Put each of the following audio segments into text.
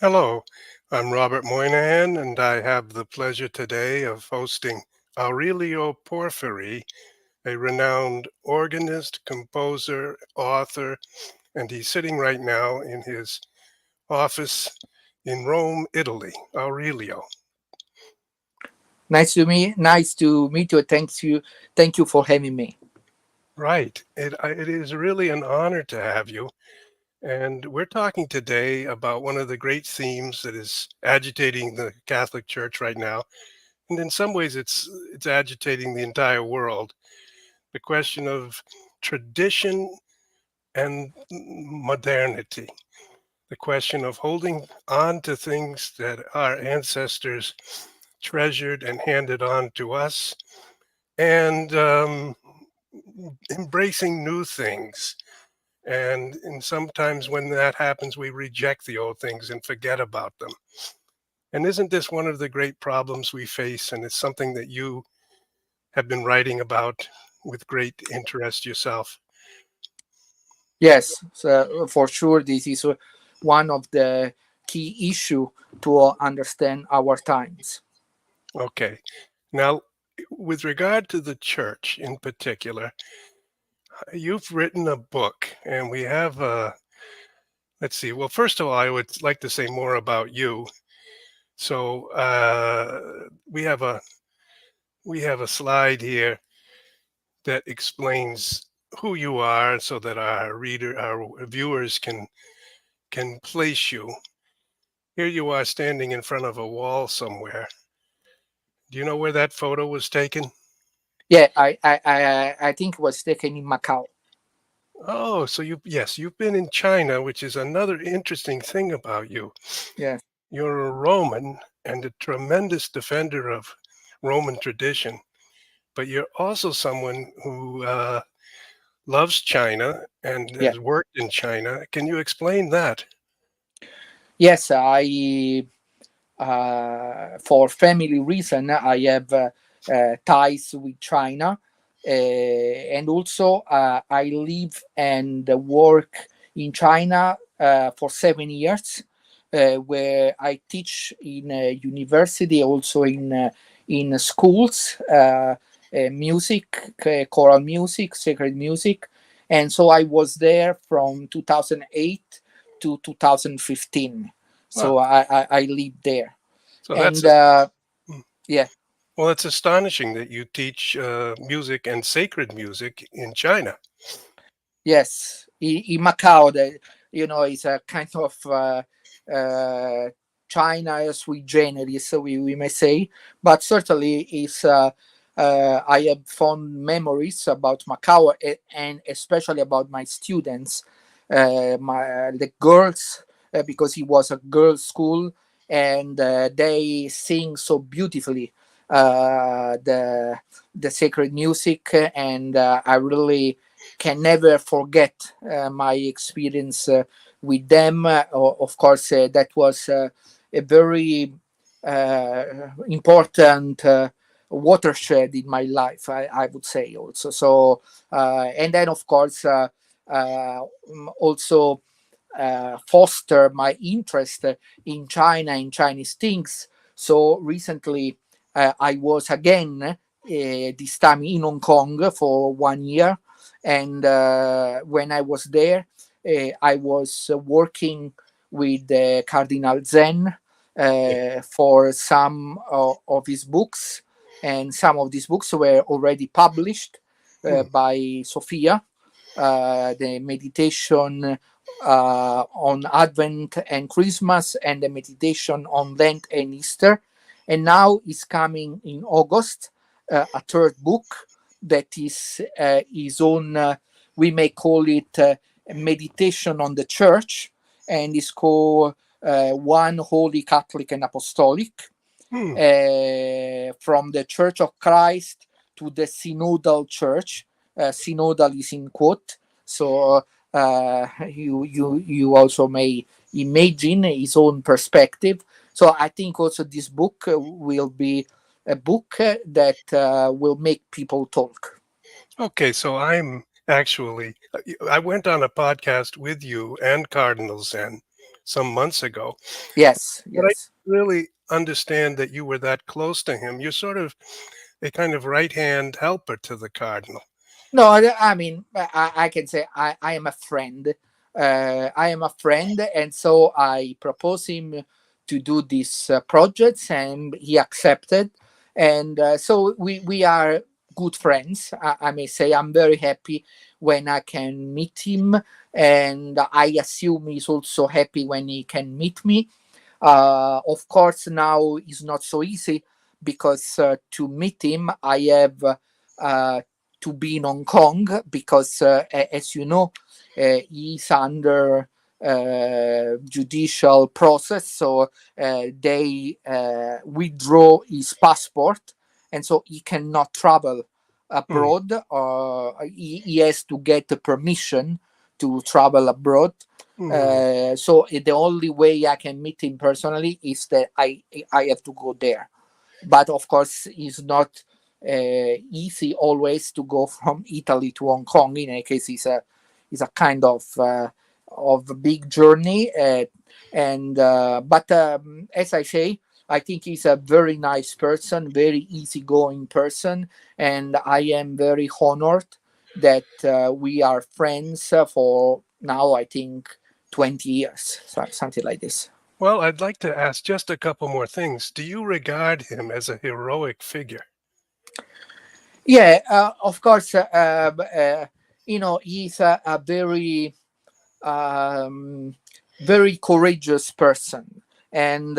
Hello, I'm Robert Moynihan, and I have the pleasure today of hosting Aurelio Porfiri, a renowned organist, composer, author, and he's sitting right now in his office in Rome, Italy. Aurelio. Nice to meet you. Thank you for having me. Right. It is really an honor to have you. And we're talking today about one of the great themes that is agitating the Catholic Church right now. And in some ways, it's agitating the entire world. The question of tradition and modernity, the question of holding on to things that our ancestors treasured and handed on to us, and embracing new things. And sometimes when that happens, we reject the old things and forget about them. And isn't this one of the great problems we face? And it's something that you have been writing about with great interest yourself. Yes, so for sure, this is one of the key issue to understand our times. Okay. Now, with regard to the church in particular, you've written a book, and we have let's see. Well, first of all, I would like to say more about you. So we have a slide here that explains who you are, so that our viewers can place you. Here you are standing in front of a wall somewhere. Do you know where that photo was taken? Yeah, I think it was taken in Macau. Oh, so yes, you've been in China, which is another interesting thing about you. Yes, You're a Roman and a tremendous defender of Roman tradition, but you're also someone who loves China and yeah, has worked in China. Can you explain that? yes. I For family reason, I have ties with China, and also I live and work in China for 7 years, where I teach in a university, also in schools, music, choral music, sacred music, and so I was there from 2008 to 2015. Wow. So I lived there, So and mm, yeah, well, it's astonishing that you teach music and sacred music in China. yes, in Macau, it's a kind of uh, China sui generis, so we may say, but certainly is. I have fond memories about Macau, and especially about my students, the girls, because it was a girls' school, and they sing so beautifully the sacred music, and I really can never forget my experience with them. Of course, that was a very important watershed in my life, I would say also. So, and then of course, also foster my interest in Chinese things. So recently, I was again, this time in Hong Kong for 1 year, and when I was there, I was working with Cardinal Zen Yeah. for some of his books, and some of these books were already published Hmm. by Sophia, the meditation on Advent and Christmas, and the meditation on Lent and Easter. And now is coming in August a third book that is his own, we may call it meditation on the church, and is called One Holy Catholic and Apostolic, Hmm. from the Church of Christ to the Synodal Church. Synodal is in quote, so you also may imagine his own perspective. So I think also this book will be a book that will make people talk. Okay, so I went on a podcast with you and Cardinal Zen some months ago. Yes, But I yes. really understand that you were that close to him. You're sort of a kind of right-hand helper to the cardinal. No, I mean, I can say I am a friend. I am a friend, and so I proposed him to do these projects, and he accepted. And so we are good friends. I may say I'm very happy when I can meet him, and I assume he's also happy when he can meet me. Of course, now it's not so easy because to meet him, I have to be in Hong Kong because, as you know, he's under judicial process. So they withdraw his passport, and so he cannot travel Mm, abroad. He has to get the permission to travel abroad. mm. So the only way I can meet him personally is that I have to go there. But of course, it's not easy always to go from Italy to Hong Kong. In any case, it's a kind of a big journey. And but as I say, I think he's a very nice person, very easygoing person, and I am very honored that we are friends for now. I think 20 years, something like this. Well, I'd like to ask just a couple more things. Do you regard him as a heroic figure? Yeah, of course. He's a very um, very courageous person, and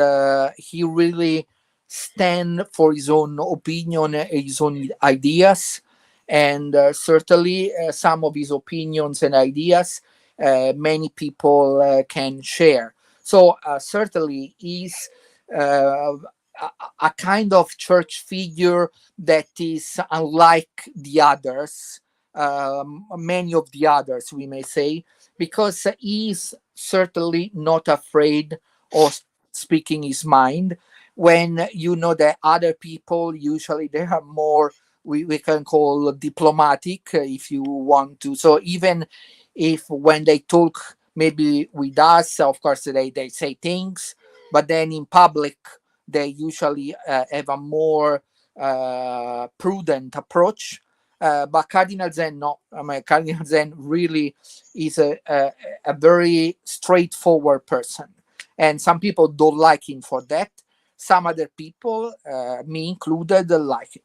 he really stand for his own opinion, his own ideas, and certainly some of his opinions and ideas many people can share. So certainly he's a kind of church figure that is unlike the others, many of the others, we may say, because he's certainly not afraid of speaking his mind. When you know that other people usually they are more, we can call diplomatic, if you want to. So even if when they talk maybe with us, of course they say things, but then in public they usually have a more prudent approach. But Cardinal Zen, no. I mean, Cardinal Zen really is a very straightforward person. And some people don't like him for that. Some other people, me included, like him.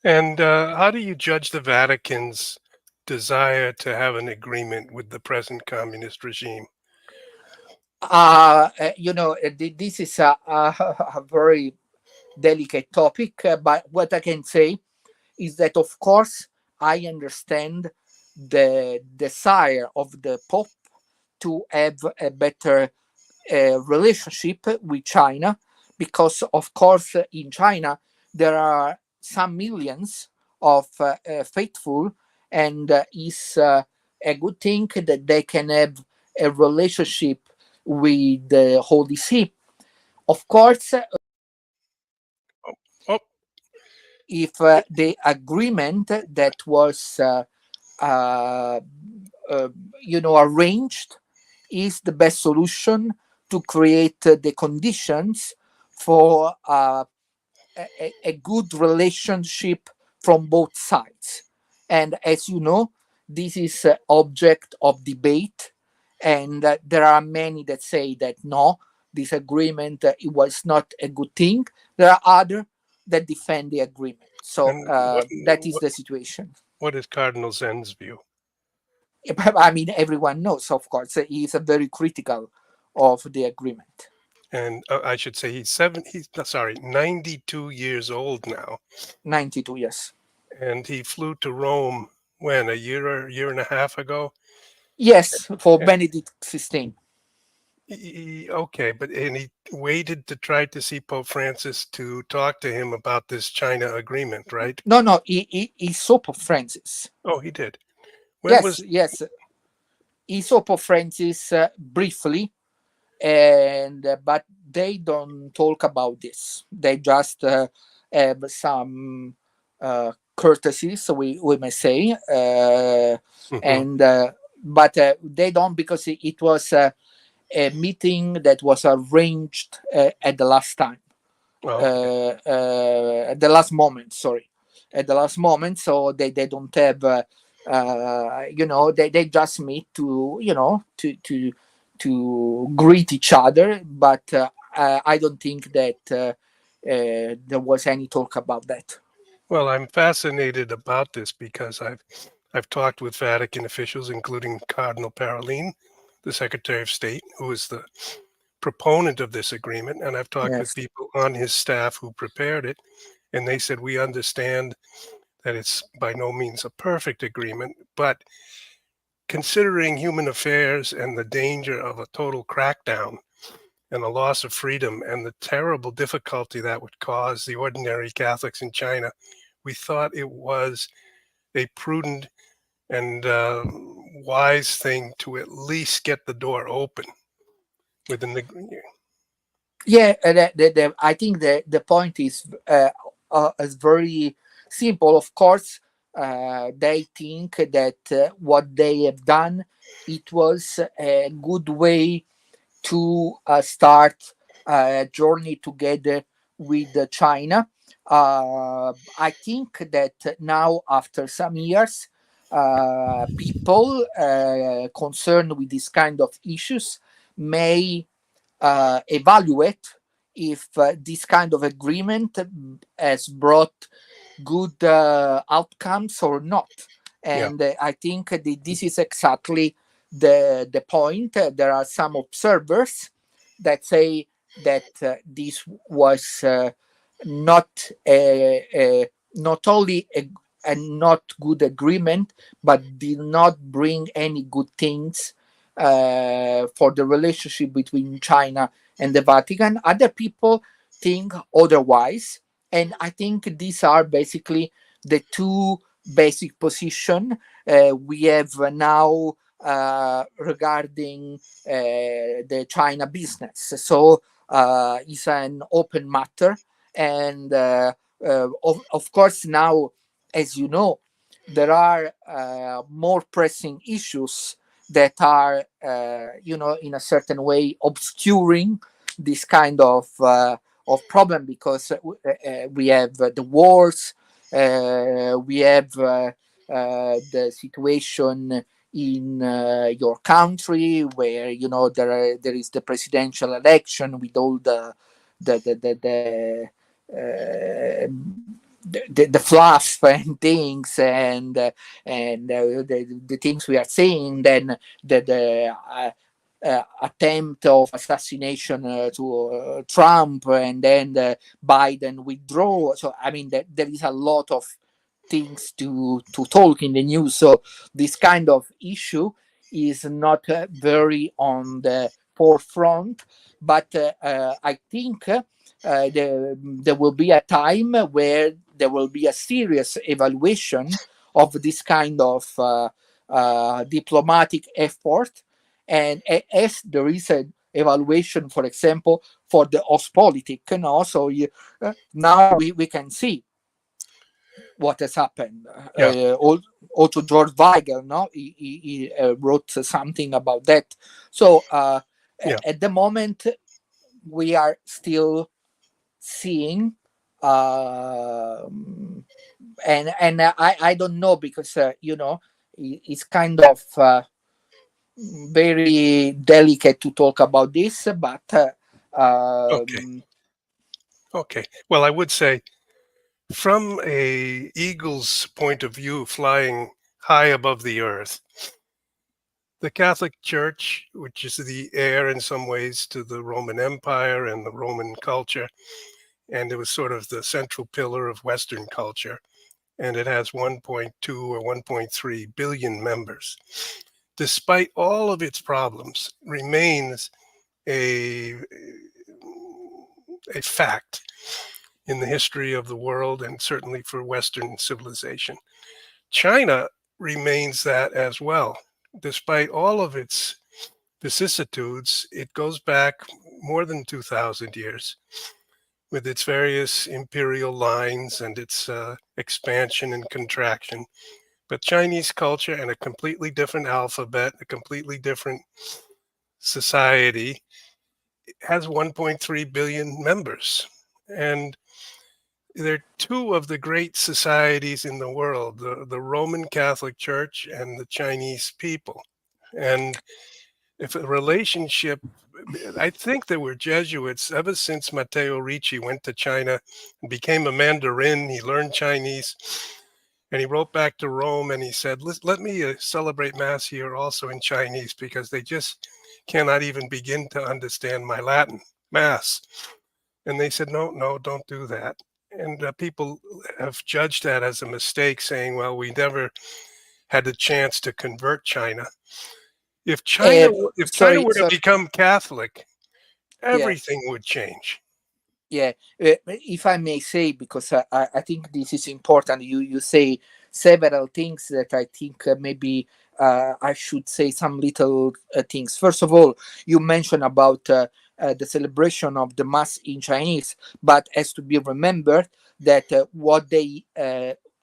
And how do you judge the Vatican's desire to have an agreement with the present communist regime? This is a very delicate topic, but what I can say is that, of course, I understand the desire of the Pope to have a better relationship with China, because, of course, in China there are some millions of faithful, and it's a good thing that they can have a relationship with the Holy See. Of course, Oh, if the agreement that was uh, uh, arranged is the best solution to create the conditions for a good relationship from both sides. And as you know, this is object of debate, and there are many that say that no, this agreement it was not a good thing. There are other that defend the agreement. So and what, that is what the situation. what is Cardinal Zen's view? I mean, everyone knows, of course, he is very critical of the agreement. And I should say he's sorry, 92 years old now, 92 years. and he flew to Rome when a year and a half ago. Yes, for Uh, Benedict 16. Okay, but and he waited to try to see Pope Francis to talk to him about this China agreement, right? No, no, he saw Pope Francis. Oh, he did. When Yes, was yes, he saw Pope Francis briefly, and but they don't talk about this. They just have some courtesies, we may say, Mhm. and but they don't, because it was a meeting that was arranged at the last time, Okay. at the last moment. Sorry, at the last moment. So they don't have, they just meet to to greet each other. But I don't think that there was any talk about that. Well, I'm fascinated about this because I've talked with Vatican officials, including Cardinal Parolin, the Secretary of State, who is the proponent of this agreement, and I've talked with Yes. people on his staff who prepared it, and they said we understand that it's by no means a perfect agreement, but considering human affairs and the danger of a total crackdown and the loss of freedom and the terrible difficulty that would cause the ordinary Catholics in China, we thought it was a prudent and wise thing to at least get the door open within the. Yeah, I think the point is very simple. Of course, they think that what they have done, it was a good way to start a journey together with China. I think that now, after some years, people concerned with this kind of issues may evaluate if this kind of agreement has brought good outcomes or not. Yeah, And I think that this is exactly the point. There are some observers that say that this was not not only a not good agreement, but did not bring any good things for the relationship between China and the Vatican. Other people think otherwise, and I think these are basically the two basic position we have now regarding the China business. So it's an open matter, and of course now, as you know, there are more pressing issues that are, in a certain way, obscuring this kind of problem, because we have the wars, we have the situation in your country, where there is the presidential election with all the the the, the uh, the fluff and things, and the things we are seeing, then the attempt of assassination to Trump, and then Biden withdraw. So I mean, there is a lot of things to talk in the news. So this kind of issue is not very on the forefront, but I think there will be a time where there will be a serious evaluation of this kind of diplomatic effort, and as there is an evaluation, for example, for the Ostpolitik, so now we can see what has happened. yeah, Also, George Weigel, no, he wrote something about that. So yeah. at the moment, we are still seeing, and I don't know, because it's kind of very delicate to talk about this, but Okay, okay. Well, I would say from a eagle's point of view, flying high above the earth, the Catholic Church, which is the heir in some ways to the Roman Empire and the Roman culture, and it was sort of the central pillar of Western culture, and it has 1.2 or 1.3 billion members. Despite all of its problems, remains a a fact in the history of the world and certainly for Western civilization. China remains that as well. Despite all of its vicissitudes, it goes back more than 2,000 years with its various imperial lines and its expansion and contraction. But Chinese culture and a completely different alphabet, a completely different society has 1.3 billion members. And they're two of the great societies in the world, the Roman Catholic Church and the Chinese people. And if a relationship, I think there were Jesuits ever since Matteo Ricci went to China and became a Mandarin. He learned Chinese and he wrote back to Rome and he said, let me celebrate Mass here also in Chinese because they just cannot even begin to understand my Latin Mass. And they said, no, no, don't do that. And people have judged that as a mistake, saying, well, we never had the chance to convert China. If China Sorry, were to sorry. become Catholic, Yeah. everything would change. Yeah, if I may say, because I think this is important. You say several things that I think maybe I should say some little things. First of all, you mentioned about the celebration of the Mass in Chinese, but has to be remembered that what they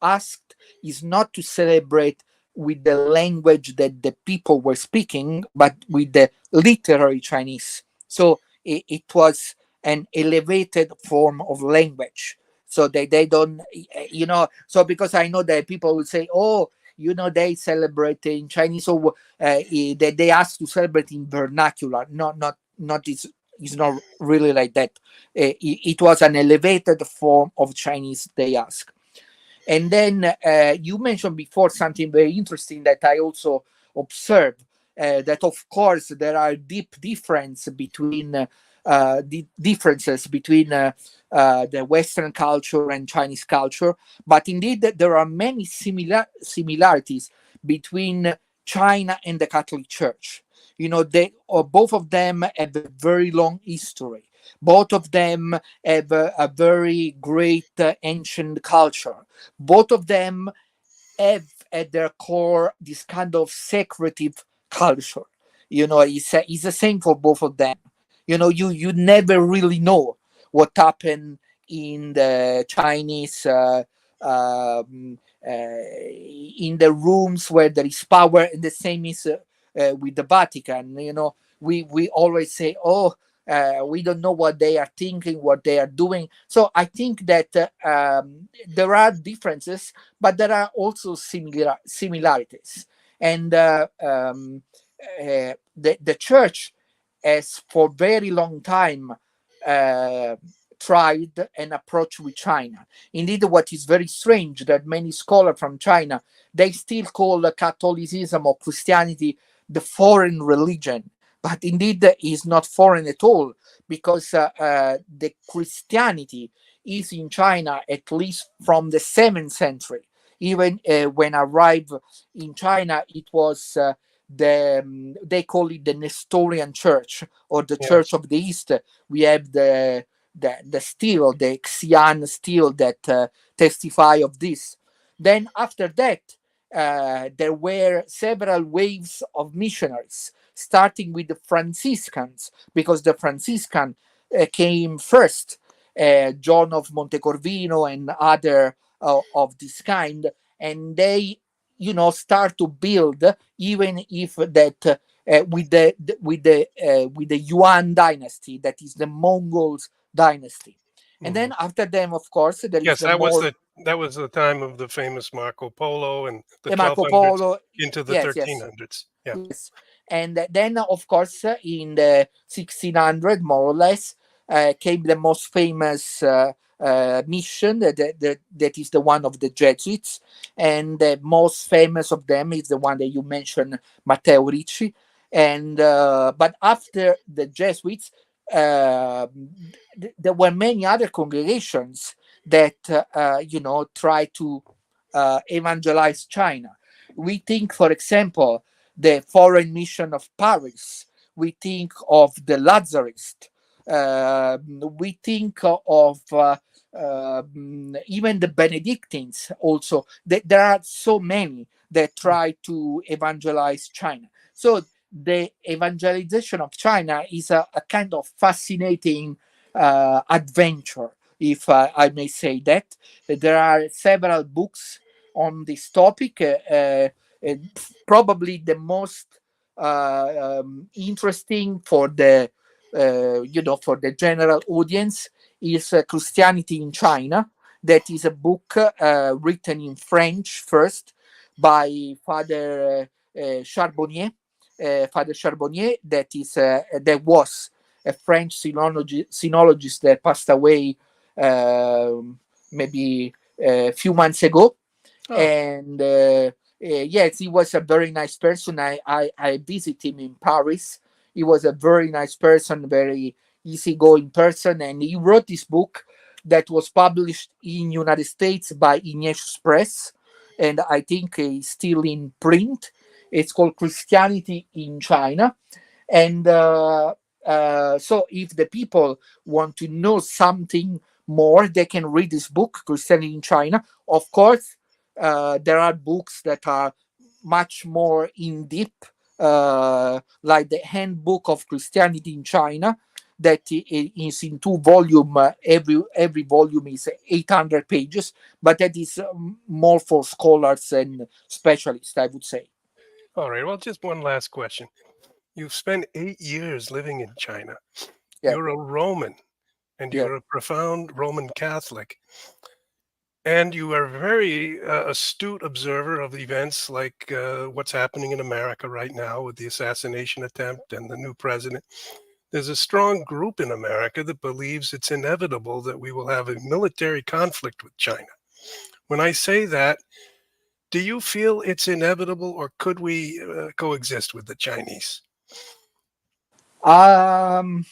asked is not to celebrate with the language that the people were speaking, but with the literary Chinese. So it was an elevated form of language, so they don't, so because I know that people will say, oh, they celebrate in Chinese, so they ask to celebrate in vernacular. Not It's not really like that. It was an elevated form of Chinese they ask. And then you mentioned before something very interesting that I also observed, that of course there are deep differences between the Western culture and Chinese culture, but indeed there are many similarities between China and the Catholic Church. Both of them have a very long history. Both of them have a very great ancient culture. Both of them have at their core this kind of secretive culture. It's the same for both of them. You never really know what happened in the Chinese, in the rooms where there is power, and the same is with the Vatican. We always say, oh, we don't know what they are thinking, what they are doing. So I think that there are differences, but there are also similarities. And the church has for very long time uh, tried an approach with China. Indeed, what is very strange that many scholars from China, they still call Catholicism or Christianity the foreign religion, but indeed is not foreign at all, because the Christianity is in China at least from the 7th century. Even when I arrived in China, it was they call it the Nestorian Church, or the Church Yes. of the East. We have the stele, the Xi'an stele that testify of this. Then after that, there were several waves of missionaries, starting with the Franciscans, because the Franciscan came first, John of Montecorvino and other of this kind, and they, start to build, even if that with the Yuan dynasty, that is the Mongols dynasty. And Mhm. then after them, of course, there is Yes, the that was more the time of the famous Marco Polo and the the Marco 1200s Polo. into the Yes, yes. 1300s. Yeah. Yes, and then of course in the 1600, more or less, came the most famous mission, that is the one of the Jesuits, and the most famous of them is the one that you mentioned, Matteo Ricci. And but after the Jesuits, there were many other congregations that try to evangelize China. We think, for example, the Foreign Mission of Paris. We think of the Lazarist. We think of even the Benedictines. Also, there are so many that try to evangelize China. So the evangelization of China is a kind of fascinating adventure, if I may say that. There are several books on this topic. Probably the most interesting for the for the general audience is Christianity in China. That is a book written in French first by Charbonnier. Father Charbonnier, that was a French sinologist that passed away maybe a few months ago. Oh, And yes, he was a very nice person. I visited him in Paris. He was a very nice person, very easygoing person, and he wrote this book that was published in United States by Ignatius Press, and I think it's still in print. It's called Christianity in China, and so if the people want to know something more, they can read this book, Christianity in China. Of course, there are books that are much more in depth, like the Handbook of Christianity in China, that is in two volume. Every volume is 800 pages, but that is more for scholars and specialists, I would say. all right. Well, just one last question. You've spent 8 years living in China. Yeah, You're a Roman and yeah. you're a profound Roman Catholic. And you are a very astute observer of events like what's happening in America right now with the assassination attempt and the new president. There's a strong group in America that believes it's inevitable that we will have a military conflict with China. When I say that, do you feel it's inevitable or could we coexist with the Chinese? Um,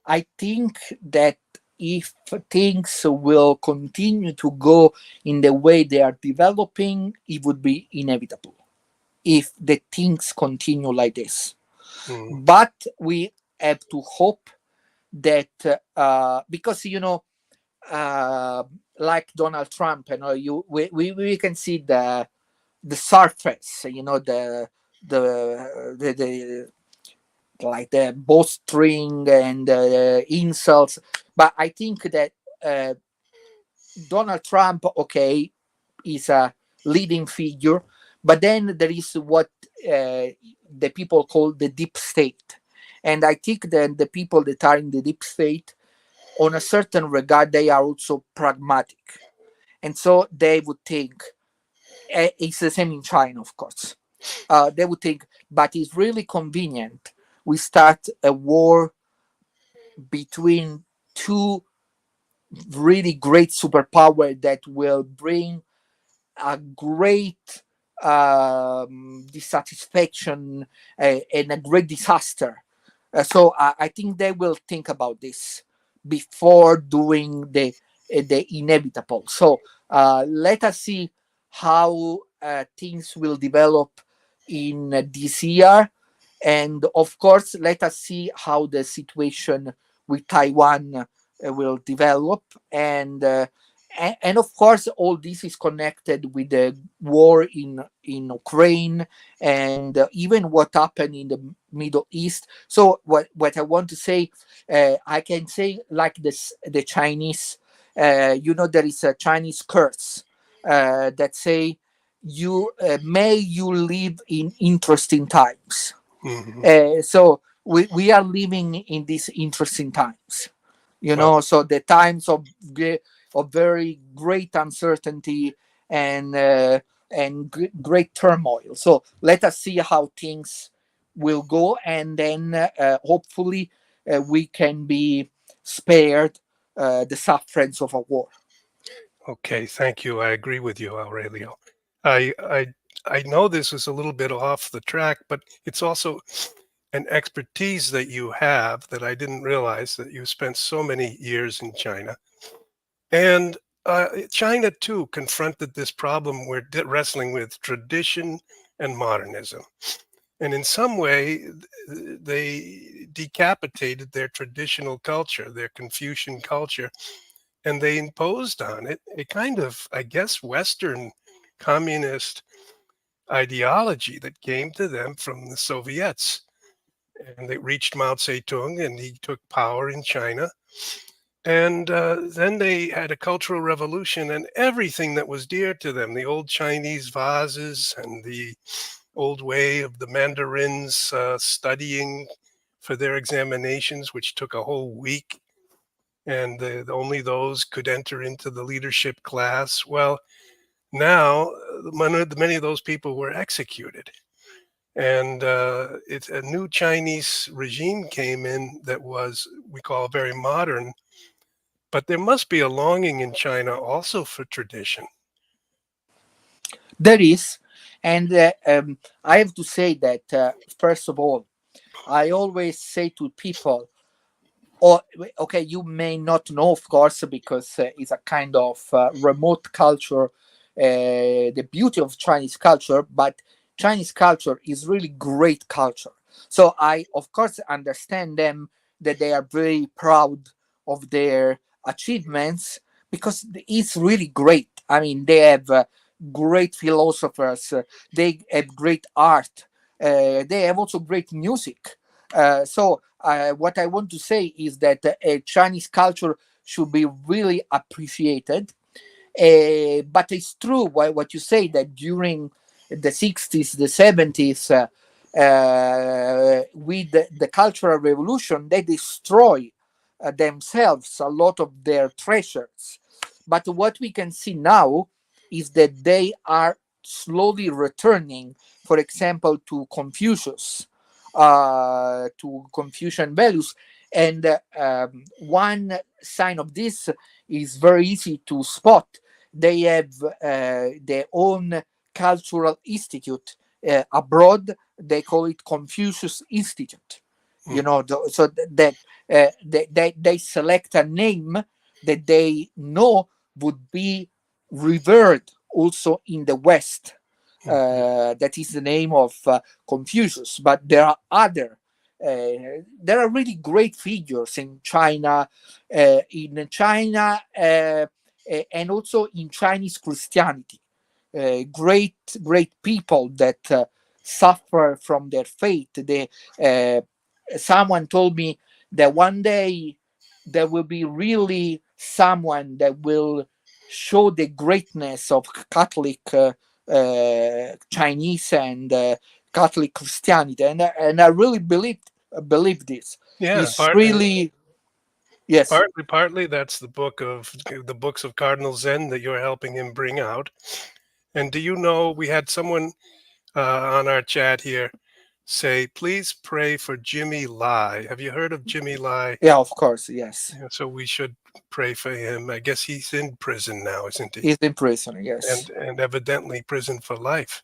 I think that if things will continue to go in the way they are developing, it would be inevitable if the things continue like this. Mm, But we have to hope that because uh, like Donald Trump, we can see the surface, the like the bowstring and insults. But I think that uh, Donald Trump, okay, is a leading figure, but then there is what the people call the deep state. And I think that the people that are in the deep state, on a certain regard, they are also pragmatic. And so they would think, it's the same in China, of course. They would think, but it's really convenient. We start a war between two really great superpower that will bring a great dissatisfaction and a great disaster. So I think they will think about this before doing the inevitable. So let us see how things will develop in this year, and of course, let us see how the situation with Taiwan will develop, and of course all this is connected with the war in Ukraine, and even what happened in the Middle East. So what I want to say, I can say like this: the Chinese, there is a Chinese curse that say you live in interesting times. mhm. So we are living in these interesting times, Well, so the times of very great uncertainty and great turmoil. So let us see how things will go, and then hopefully we can be spared the sufferings of a war. okay, thank you. I agree with you, Aurelio. I I I know this is a little bit off the track, but it's also an expertise that you have that I didn't realize that you spent so many years in China. And China too confronted this problem we're wrestling with tradition and modernism. And in some way, they decapitated their traditional culture, their Confucian culture, and they imposed on it a kind of, I guess, Western communist ideology that came to them from the Soviets. And they reached Mao Zedong, and he took power in China. And then they had a cultural revolution, and everything that was dear to them, the old Chinese vases and the old way of the Mandarins studying for their examinations, which took a whole week, and only those could enter into the leadership class. Well, now many of those people were executed, and it's a new Chinese regime came in that was, we call, very modern. But there must be a longing in China also for tradition. There is, and I have to say that first of all, I always say to people, or okay, you may not know, of course, because it's a kind of remote culture, the beauty of Chinese culture, but Chinese culture is really great culture. So I, of course, understand them that they are very proud of their achievements because it's really great. I mean, they have great philosophers, they have great art, they have also great music. So what I want to say is that Chinese culture should be really appreciated. But it's true what you say, that during the 60s, the 70s, with the Cultural Revolution, they destroy themselves a lot of their treasures. But what we can see now is that they are slowly returning, for example, to Confucius, to Confucian values. And one sign of this is very easy to spot. They have their own cultural institute abroad. They call it Confucius Institute. You Mm. know, so that they select a name that they know would be revered also in the West. Mhm. That is the name of Confucius. But there are other. There are really great figures in China, and also in Chinese Christianity. Great people that suffer from their faith. Someone told me that one day there will be really someone that will show the greatness of Catholic Chinese and Catholic Christianity, and I really believe this. Yeah, It's really, yes, partly that's the books of Cardinal Zen that you're helping him bring out. And do you know, we had someone on our chat here say, please pray for Jimmy Lai. Have you heard of Jimmy Lai? yeah, of course, yes. Yeah, so we should pray for him. I guess he's in prison now, isn't he? He's in prison, yes. And evidently prison for life.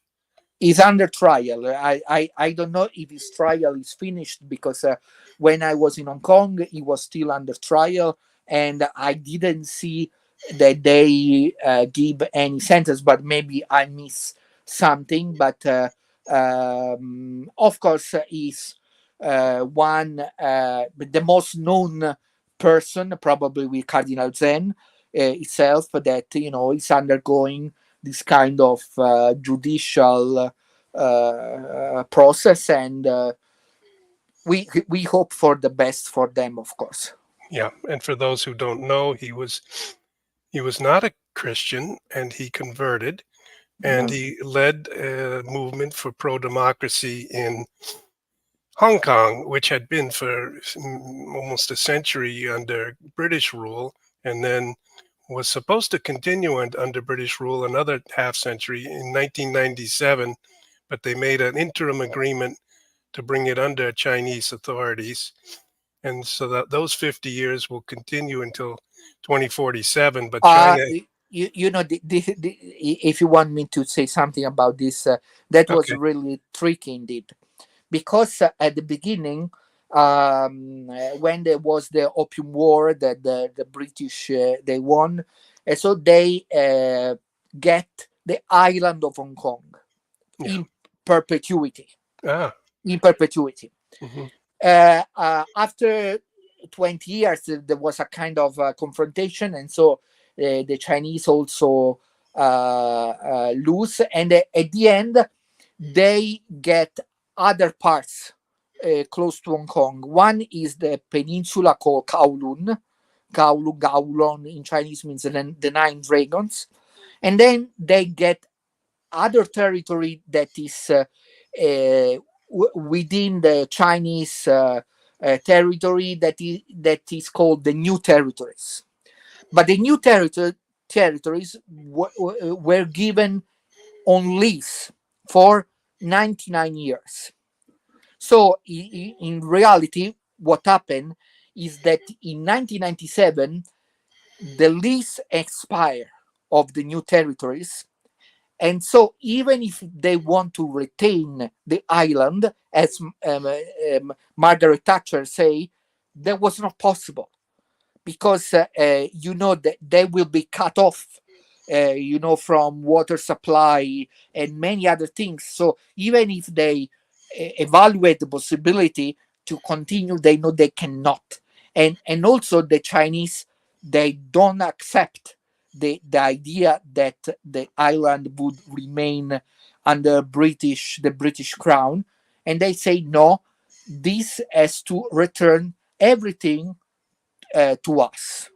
Is under trial. I don't know if his trial is finished because when I was in Hong Kong, he was still under trial, and I didn't see that they give any sentence. But maybe I miss something. But of course, he's one the most known person, probably with Cardinal Zen itself, that is undergoing this kind of judicial process, and we hope for the best for them, of course. Yeah, and for those who don't know, he was not a Christian, and he converted, and Yeah. he led a movement for pro-democracy in Hong Kong, which had been for almost a century under British rule, and then was supposed to continue under British rule another half century in 1997, but they made an interim agreement to bring it under Chinese authorities. And so that those 50 years will continue until 2047. But Uh, China, if you want me to say something about this, that was okay, really tricky indeed, because at the beginning, when there was the Opium War that the British they won, and so they get the island of Hong Kong yeah, in perpetuity. ah, In perpetuity. mhm, After 20 years, there was a kind of confrontation, and so the Chinese also lose, and at the end, they get other parts close to Hong Kong. One is the peninsula called Kowloon. Kowloon in Chinese means the Nine Dragons. And then they get other territory that is within the Chinese territory that is called the new territories. But the new territories were given on lease for 99 years. So in reality, what happened is that in 1997, the lease expired of the new territories. And so even if they want to retain the island, as Margaret Thatcher say, that was not possible, because that they will be cut off, from water supply and many other things. So even if they evaluate the possibility to continue, they know they cannot. And also the Chinese, they don't accept the idea that the island would remain under the British crown, and they say no, this has to return everything to us.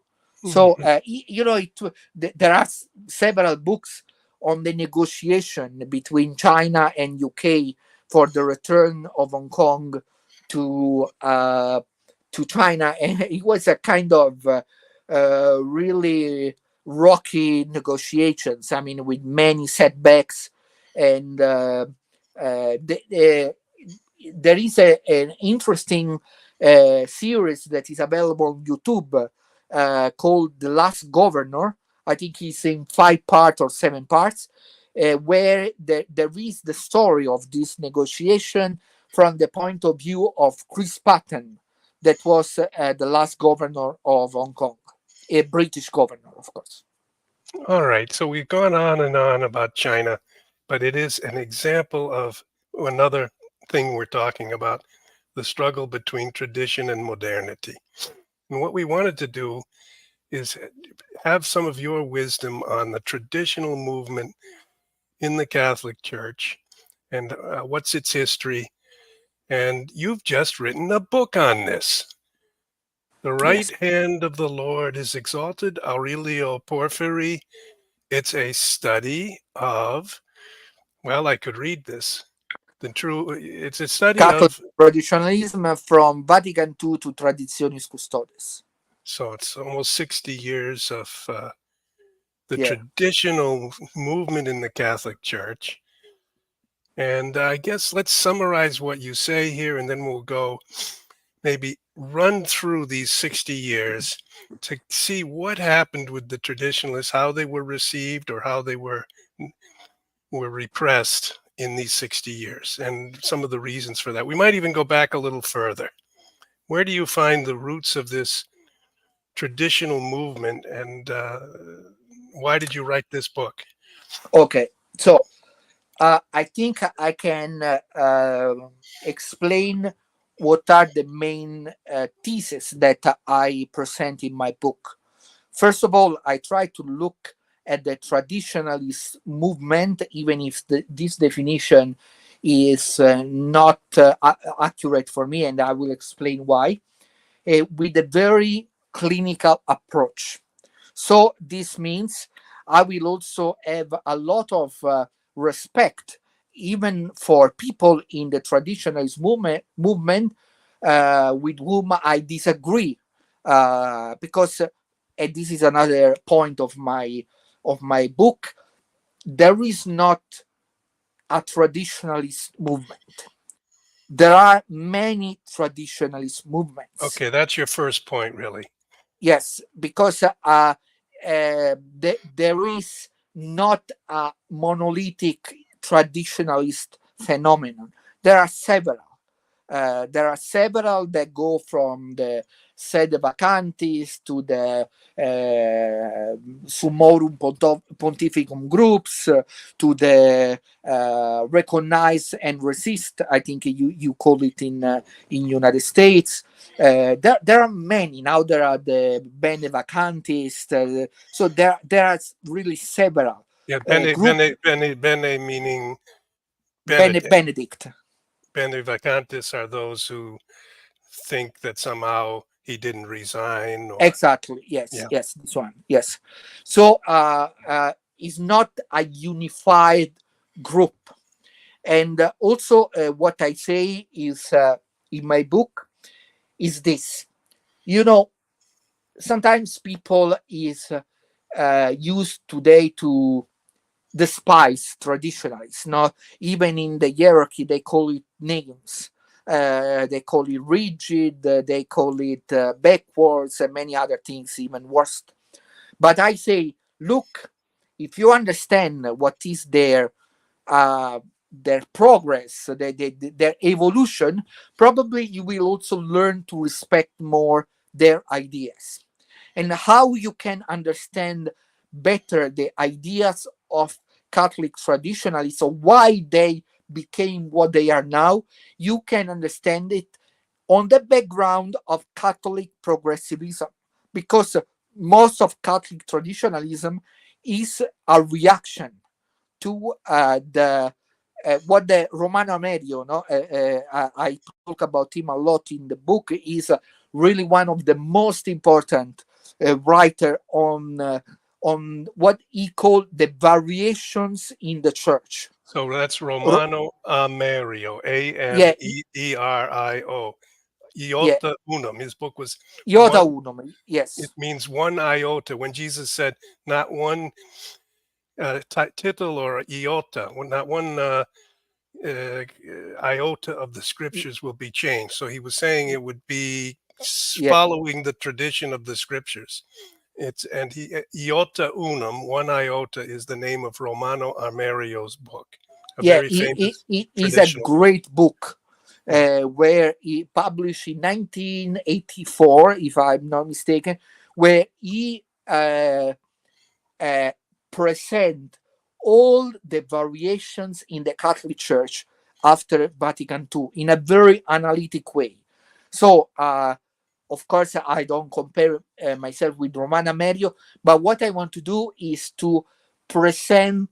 So Mhm. there are several books on the negotiation between China and UK for the return of Hong Kong to China, and it was a kind of really rocky negotiations. I mean, with many setbacks, and there is an interesting series that is available on YouTube called The Last Governor. I think he's in 5 parts or 7 parts, where there is the story of this negotiation from the point of view of Chris Patten, that was the last governor of Hong Kong, a British governor, of course. All right. So we've gone on and on about China, but it is an example of another thing we're talking about, the struggle between tradition and modernity. And what we wanted to do is have some of your wisdom on the traditional movement in the Catholic Church and what's its history. And you've just written a book on this. The right Yes. hand of the Lord is exalted, Aurelio Porfiri. It's a study of, well, I could read this. It's a study Catholic of, traditionalism from Vatican II to Traditionis Custodes. so it's almost 60 years of the Yeah. traditional movement in the Catholic Church. And I guess let's summarize what you say here, and then we'll go maybe run through these 60 years to see what happened with the traditionalists, how they were received or how they were repressed in these 60 years, and some of the reasons for that. We might even go back a little further. Where do you find the roots of this traditional movement, and why did you write this book? Okay. So I think I can explain what are the main theses that I present in my book. First of all, I try to look at the traditionalist movement, even if this definition is not accurate for me, and I will explain why, with a very clinical approach. So this means I will also have a lot of respect, even for people in the traditionalist movement with whom I disagree, because and this is another point of my book. There is not a traditionalist movement. There are many traditionalist movements. Okay, that's your first point, really. Yes, because there is not a monolithic traditionalist phenomenon. There are several. That go from the sede vacantis to the summorum pontificum groups, to the recognize and resist. I think you call it in United States. There are many now. There are the bene vacantis. So there are really several Yeah, bene, group. bene meaning Benedict. Benedict. Bene vacantis are those who think that somehow he didn't resign, or Exactly. Yes. yeah. Yes. This one. Yes. So it's not a unified group. And also, what I say is in my book is this. You know, sometimes people is used today to despise traditionalists. No, even in the hierarchy, they call it names. They call it rigid. They call it backwards, and many other things, even worse. But I say, look, if you understand what is their progress, their evolution, probably you will also learn to respect more their ideas. And how you can understand better the ideas of Catholic traditionalists, or why they became what they are now, you can understand it on the background of Catholic progressivism, because most of Catholic traditionalism is a reaction to the what the Romano Amerio, no, I talk about him a lot in the book, is really one of the most important writer on what he called the variations in the church. So that's R- Romano Amerio, yeah, Amerio, yeah, Iota Unum. His book was Iota one. Unum, It yes, means one iota. When Jesus said, "Not one tittle or iota, not one uh, iota of the y- scriptures will be changed." So he was saying it would be yeah, following the tradition of the scriptures. It's and he Iota Unum, one iota, is the name of Romano Amerio's book, a yeah. very famous He is a traditional. great book, Mhm. where he published in 1984, if I'm not mistaken, where he uh, present all the variations in the Catholic Church after Vatican II in a very analytic way. So, of course, I don't compare myself with Romana Merio, but what I want to do is to present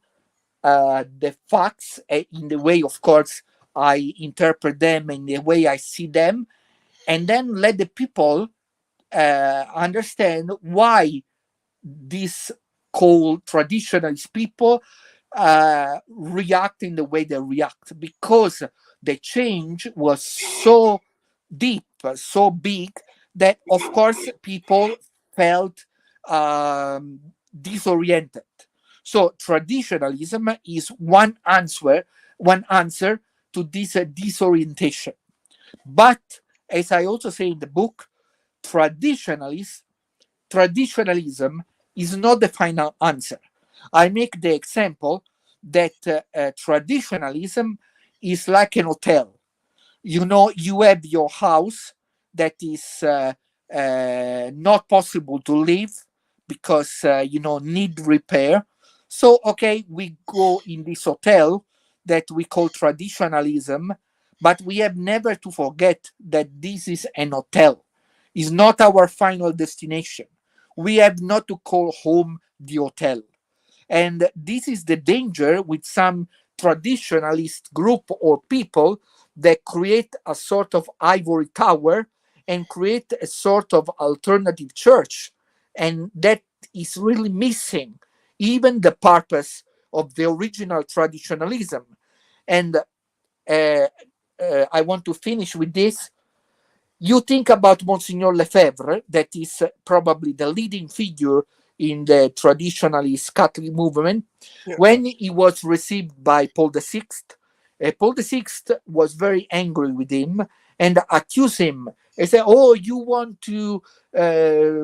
the facts in the way, of course, I interpret them and the way I see them, and then let the people understand why these called traditionalist people react in the way they react, because the change was so deep, so big, that of course people felt disoriented. So traditionalism is one answer to this disorientation. But as I also say in the book, traditionalists traditionalism is not the final answer. I make the example that traditionalism is like an hotel. You know, you have your house that is not possible to live because need repair. So okay, we go in this hotel that we call traditionalism, but we have never to forget that this is an hotel. Is not our final destination. We have not to call home the hotel. And this is the danger with some traditionalist group or people that create a sort of ivory tower and create a sort of alternative church. And that is really missing even the purpose of the original traditionalism. And I want to finish with this. You think about Monsignor Lefebvre, that is probably the leading figure in the traditionalist Catholic movement. Yeah. When he was received by Paul VI, Paul VI was very angry with him and accused him. He said, "Oh, you want to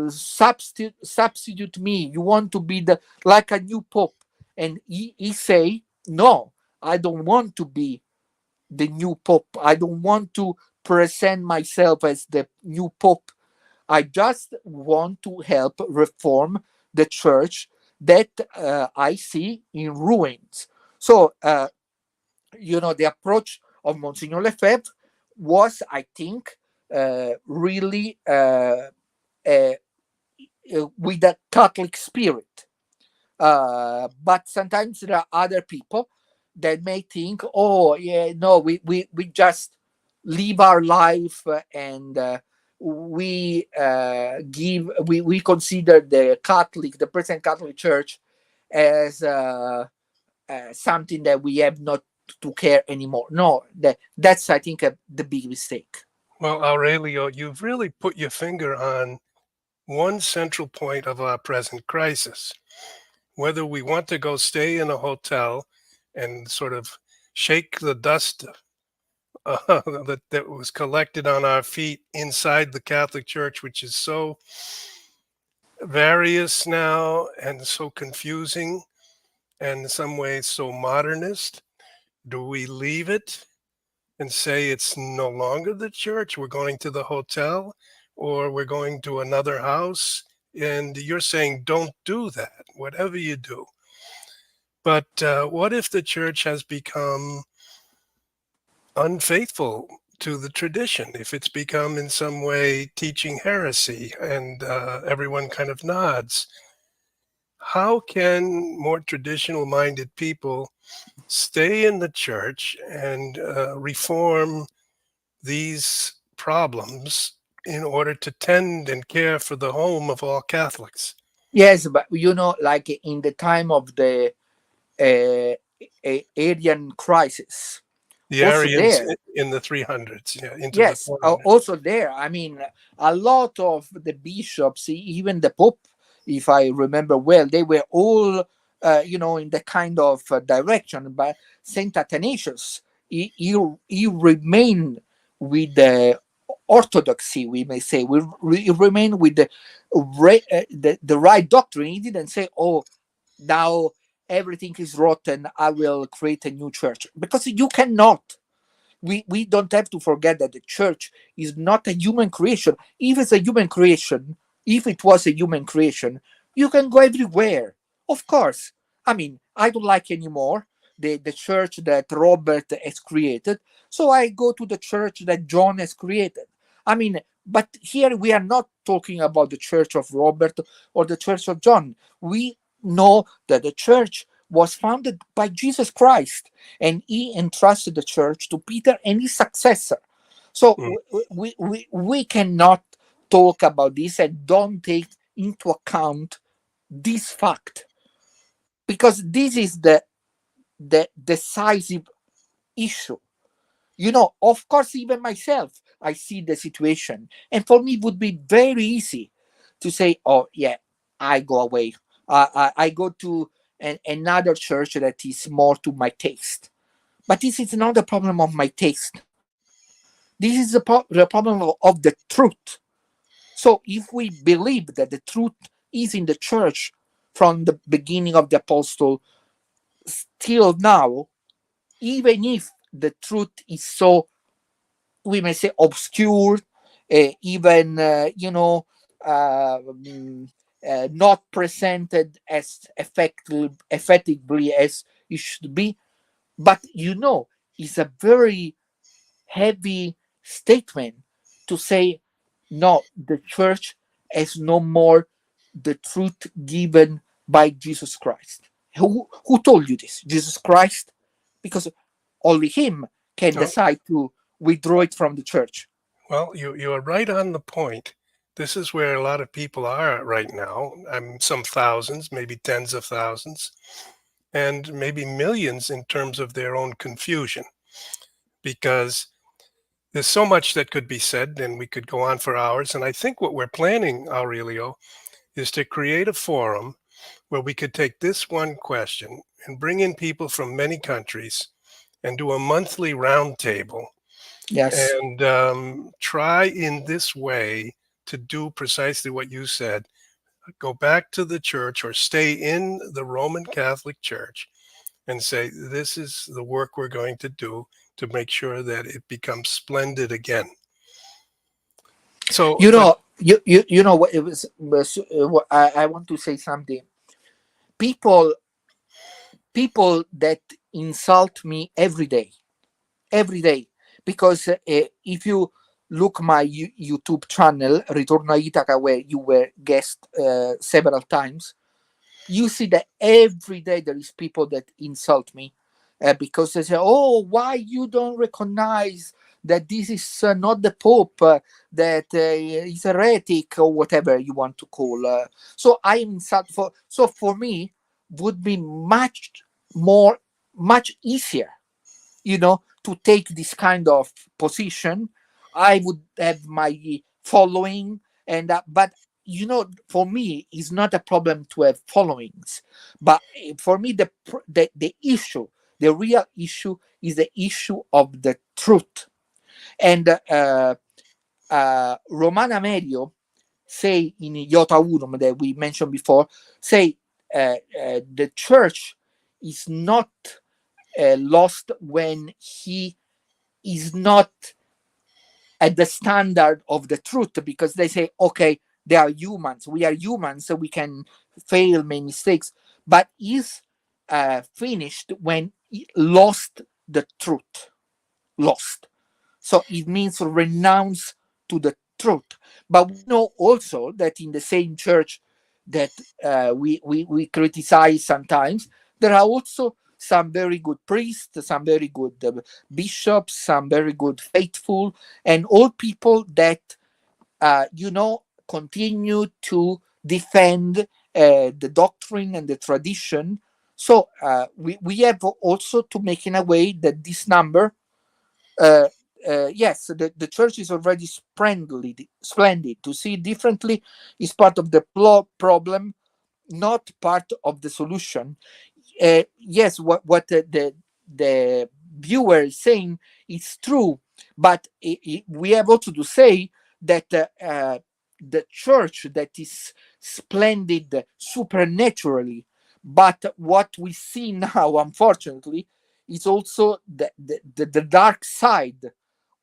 substitute me? You want to be like a new pope?" And he say, "No, I don't want to be the new pope. I don't want to present myself as the new pope. I just want to help reform the church that I see in ruins." So, the approach of Monsignor Lefebvre was, I think, really with a Catholic spirit. But sometimes there are other people that may think, oh, yeah, no, we just live our life and we consider the present Catholic Church as something that we have not to care anymore. No, that's I think the big mistake. Well, Aurelio, you've really put your finger on one central point of our present crisis. Whether we want to go stay in a hotel and sort of shake the dust that was collected on our feet inside the Catholic Church, which is so various now and so confusing and in some ways so modernist. Do we leave it and say it's no longer the church, we're going to the hotel, or we're going to another house? And you're saying don't do that, whatever you do. But what if the church has become unfaithful to the tradition, if it's become in some way teaching heresy and everyone kind of nods? How can more traditional minded people stay in the church and reform these problems in order to tend and care for the home of all Catholics? Yes, but like in the time of the Arian crisis, The also Arians there, in the 300s, yeah, into the yes, 400s. also there. I mean, a lot of the bishops, even the Pope, if I remember well, they were all, in the kind of direction. But Saint Athanasius, he remained with the orthodoxy, we may say. He remained with the right doctrine. He didn't say, "Oh, now everything is rotten. I will create a new church," because you cannot. We don't have to forget that the church is not a human creation. If it's a human creation, if it was a human creation, you can go everywhere. Of course. I mean, I don't like anymore the church that Robert has created, so I go to the church that John has created. I mean, but here we are not talking about the church of Robert or the church of John. We know that the church was founded by Jesus Christ, and he entrusted the church to Peter and his successor. So Mm. we cannot talk about this and don't take into account this fact, because this is the decisive issue. Of course, even myself, I see the situation, and for me it would be very easy to say, "Oh yeah, I go away. I go to another church that is more to my taste." But this is not the problem of my taste. This is the problem of the truth. So if we believe that the truth is in the church from the beginning of the apostle till now, even if the truth is so, we may say, obscure, even not presented as effectively as it should be, but it's a very heavy statement to say, no, the church has no more the truth given by Jesus Christ. Who told you this? Jesus Christ? Because only him can Oh, decide to withdraw it from the church. well, you are right on the point. This is where a lot of people are right now. I'm some thousands, maybe tens of thousands, and maybe millions in terms of their own confusion, because there's so much that could be said, and we could go on for hours. And I think what we're planning, Aurelio, is to create a forum where we could take this one question and bring in people from many countries and do a monthly roundtable Yes. and try in this way to do precisely what you said: go back to the church or stay in the Roman Catholic Church and say, this is the work we're going to do to make sure that it becomes splendid again. So, but You know what it was what I want to say something. People people that insult me every day, because if you look my YouTube channel Ritorno a Itaca, where you were guest several times, you see that every day there is people that insult me, because they say, "Oh, why you don't recognize that this is not the Pope, that is heretic, or whatever you want to call." So I am sad for. So for me, would be much more, much easier to take this kind of position. I would have my following, and but for me, it's not a problem to have followings, but for me, the issue, the real issue, is the issue of the truth. And Romana Merio say in Iota Urum that we mentioned before, say the church is not lost when he is not at the standard of the truth, because they say, okay, they are humans, we are humans, so we can fail, make mistakes, but is finished when he lost the truth, lost. So it means renounce to the truth. But we know also that in the same church that we criticize sometimes, there are also some very good priests, some very good bishops, some very good faithful, and all people that continue to defend the doctrine and the tradition. So we have also to make in a way that this number, yes, the church is already splendid. To see differently is part of the problem, not part of the solution. Yes, what the viewer is saying is true, but we have also to say that the church that is splendid supernaturally, but what we see now, unfortunately, is also the dark side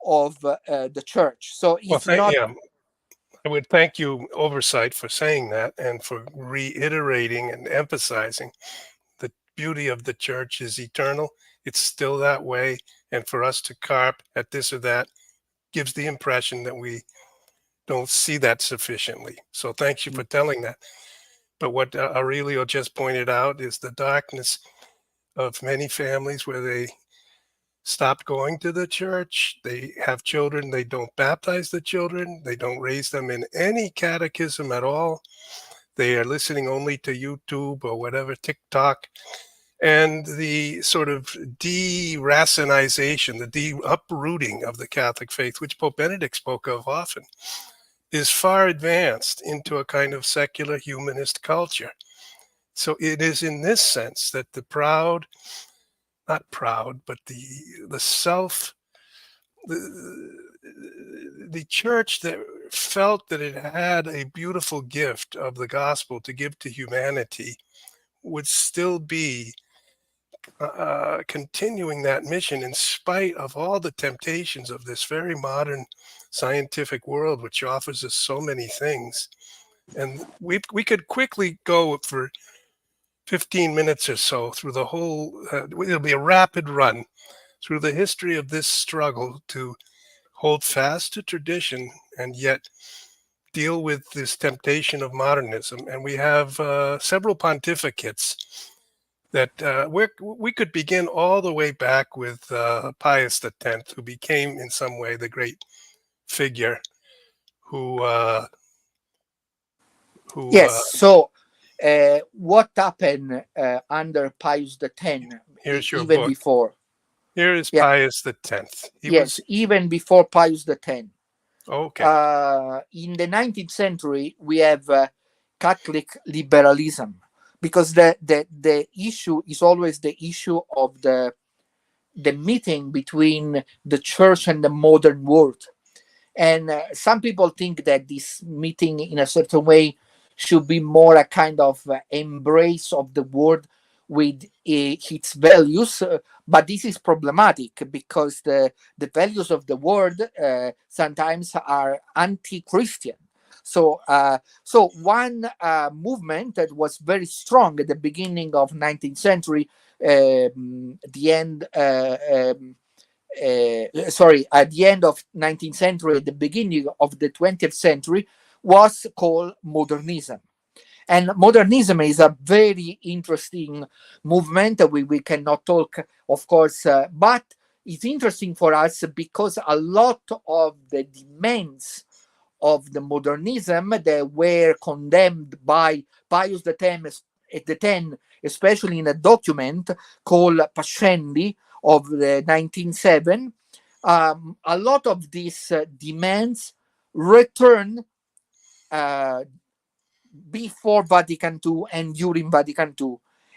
of the church. So Well, it's not. yeah, I would thank you, Oversight, for saying that and for reiterating and emphasizing the beauty of the church is eternal. It's still that way. And for us to carp at this or that gives the impression that we don't see that sufficiently. So thanks you for telling that. But what Aurelio just pointed out is the darkness of many families where they stopped going to the church. They have children. They don't baptize the children. They don't raise them in any catechism at all. They are listening only to YouTube or whatever, TikTok. And the sort of deracinization, the uprooting of the Catholic faith, which Pope Benedict spoke of often, is far advanced into a kind of secular humanist culture. So it is in this sense that the proud, not proud, but the self, the church that felt that it had a beautiful gift of the gospel to give to humanity would still be continuing that mission in spite of all the temptations of this very modern scientific world, which offers us so many things. And we could quickly go for 15 minutes or so through the whole, it'll be a rapid run through the history of this struggle to hold fast to tradition and yet deal with this temptation of modernism. And we have several pontificates that we could begin all the way back with Pius X, who became in some way the great figure who Yes. So what happened under Pius X, here's your even book. before? Here is Yeah. Pius X. Yes, even before Pius X. Okay. In the 19th century, we have Catholic liberalism, because the issue is always the issue of the meeting between the church and the modern world. And some people think that this meeting, in a certain way, should be more a kind of embrace of the world with its values. But this is problematic, because the values of the world sometimes are anti-Christian. So one movement that was very strong at the beginning of 19th century, the end. At the end of 19th century, at the beginning of the 20th century, was called Modernism. And Modernism is a very interesting movement. We cannot talk, of course, but it's interesting for us because a lot of the demands of the Modernism that were condemned by Pius X, especially in a document called Pascendi, of the 1907, a lot of these demands return uh, before Vatican II and during Vatican II,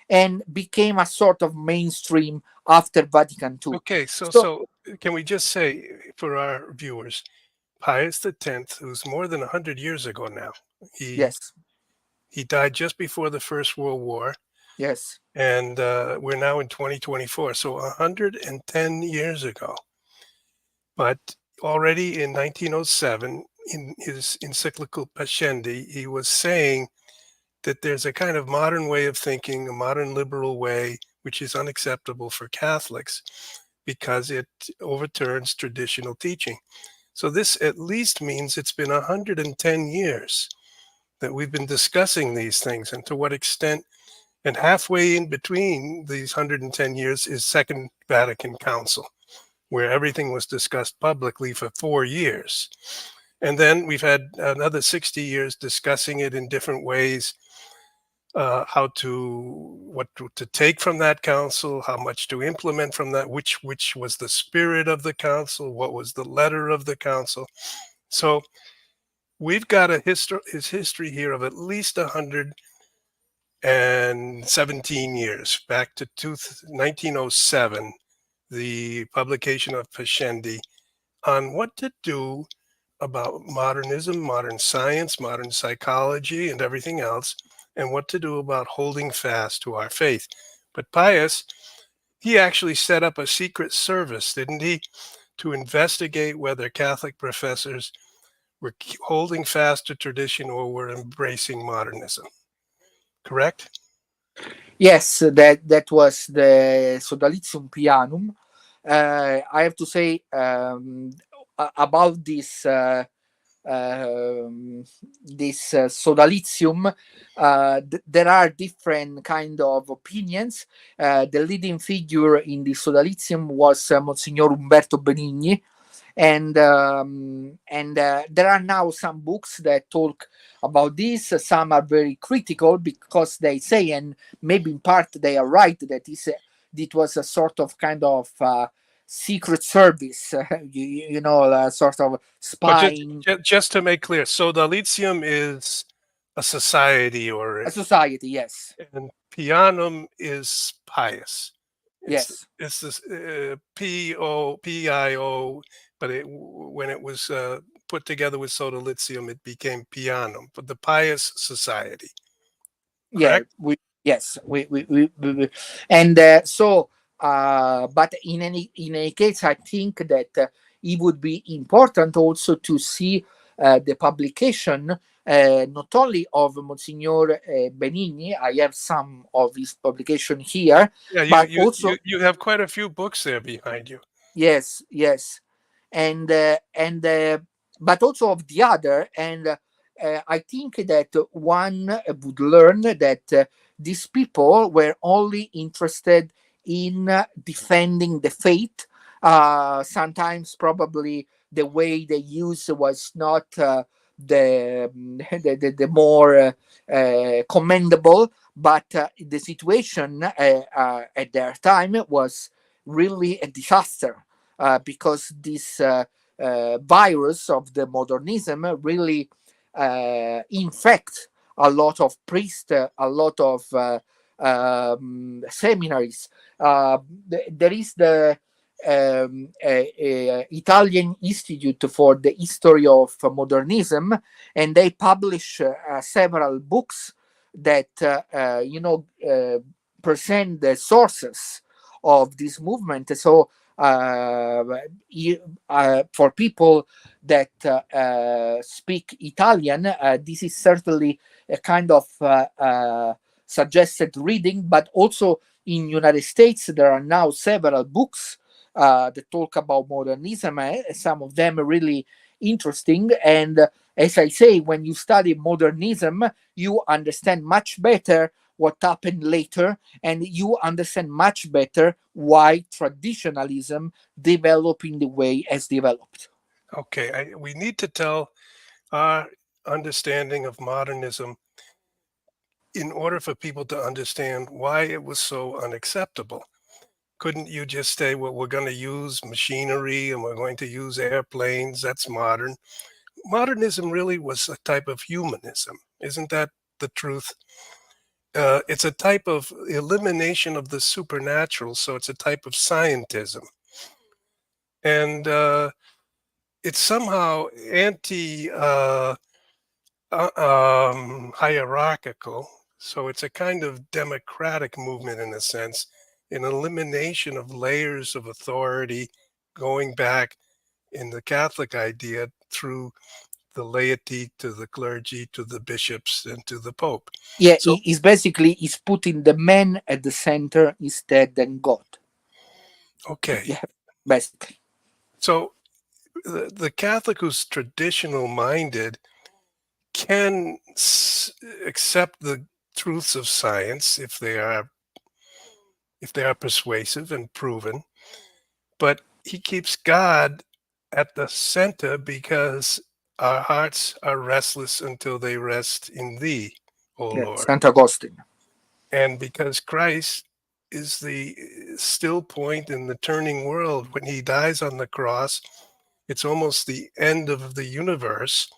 and became a sort of mainstream after Vatican II. Okay, so So, can we just say for our viewers, Pius X, who's more than 100 years ago now, he yes, he died just before the First World War, yes, and we're now in 2024, so 110 years ago. But already in 1907, in his encyclical Pascendi, he was saying that there's a kind of modern way of thinking, a modern liberal way, which is unacceptable for Catholics because it overturns traditional teaching. So this at least means it's been 110 years that we've been discussing these things, and to what extent. And halfway in between these 110 years is Second Vatican Council, where everything was discussed publicly for 4 years. And then we've had another 60 years discussing it in different ways, how to what to take from that council, how much to implement from that, which was the spirit of the council, what was the letter of the council. So we've got his history here of at least 117 years, back to 1907, the publication of Pascendi on what to do about modernism, modern science, modern psychology, and everything else, and what to do about holding fast to our faith. But Pius, he actually set up a secret service, didn't he, to investigate whether Catholic professors were holding fast to tradition or were embracing modernism. Correct? yes, that was the Sodalitium Pianum. I have to say about this sodalitium, there are different kind of opinions. The leading figure in the sodalitium was Monsignor Umberto Benigni, and there are now some books that talk about this. Some are very critical because they say, and maybe in part they are right, that it was a sort of kind of secret service, you know, a sort of Oh, just spying. just to make clear, Sodalitium is a society, or A society, yes, and Pianum is pious. yes, It's this PIO, but when it was put together with Sodalitium, it became Pianum, but the Pious Society. yeah, Correct? yes, and so but in any case, I think that it would be important also to see the publication, not only of Monsignor Benigni. I have some of his publication here, Yeah, you but you also, you you have quite a few books there behind you. yes, yes, and but also of the other. And I think that one would learn that these people were only interested in defending the faith. Sometimes probably the way they used was not the more commendable, but the situation at their time was really a disaster, because this virus of the modernism really infect a lot of priests, a lot of seminaries. There is the Italian Institute for the History of Modernism, and they publish several books that present the sources of this movement. So uh, for people that speak Italian, this is certainly a kind of suggested reading. But also in United States, there are now several books that talk about modernism. Some of them are really interesting. And as I say, when you study modernism, you understand much better what happened later, and you understand much better why traditionalism developed in the way as developed. Okay, we need to tell our understanding of modernism in order for people to understand why it was so unacceptable. couldn't you just say, well, we're going to use machinery and we're going to use airplanes? That's modern. Modernism really was a type of humanism. Isn't that the truth? It's a type of elimination of the supernatural, so it's a type of scientism. And it's somehow anti hierarchical. So it's a kind of democratic movement in a sense, an elimination of layers of authority going back in the Catholic idea through the laity to the clergy to the bishops and to the Pope. Yeah, So, is basically is putting the man at the center instead than God. okay. Yeah, basically. So the Catholic who's traditional minded can accept the truths of science if they are persuasive and proven, but he keeps God at the center because our hearts are restless until they rest in thee, O Yeah, Lord. Saint Augustine. And because Christ is the still point in the turning world, when he dies on the cross, it's almost the end of the universe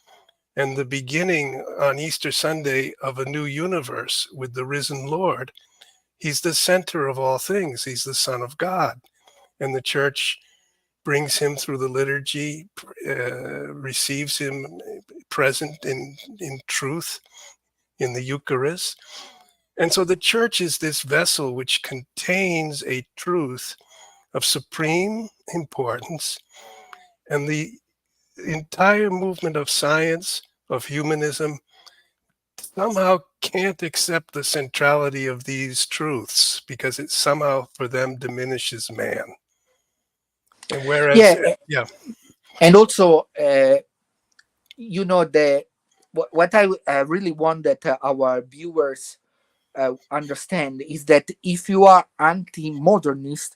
and the beginning on Easter Sunday of a new universe with the risen Lord. He's the center of all things. He's the Son of God. And the church brings him through the liturgy, receives him present in truth in the Eucharist. And so the church is this vessel which contains a truth of supreme importance. And the entire movement of science, of humanism, somehow can't accept the centrality of these truths because it somehow for them diminishes man. And whereas, Yeah, yeah, and also, the what I really want that our viewers understand is that if you are anti-modernist,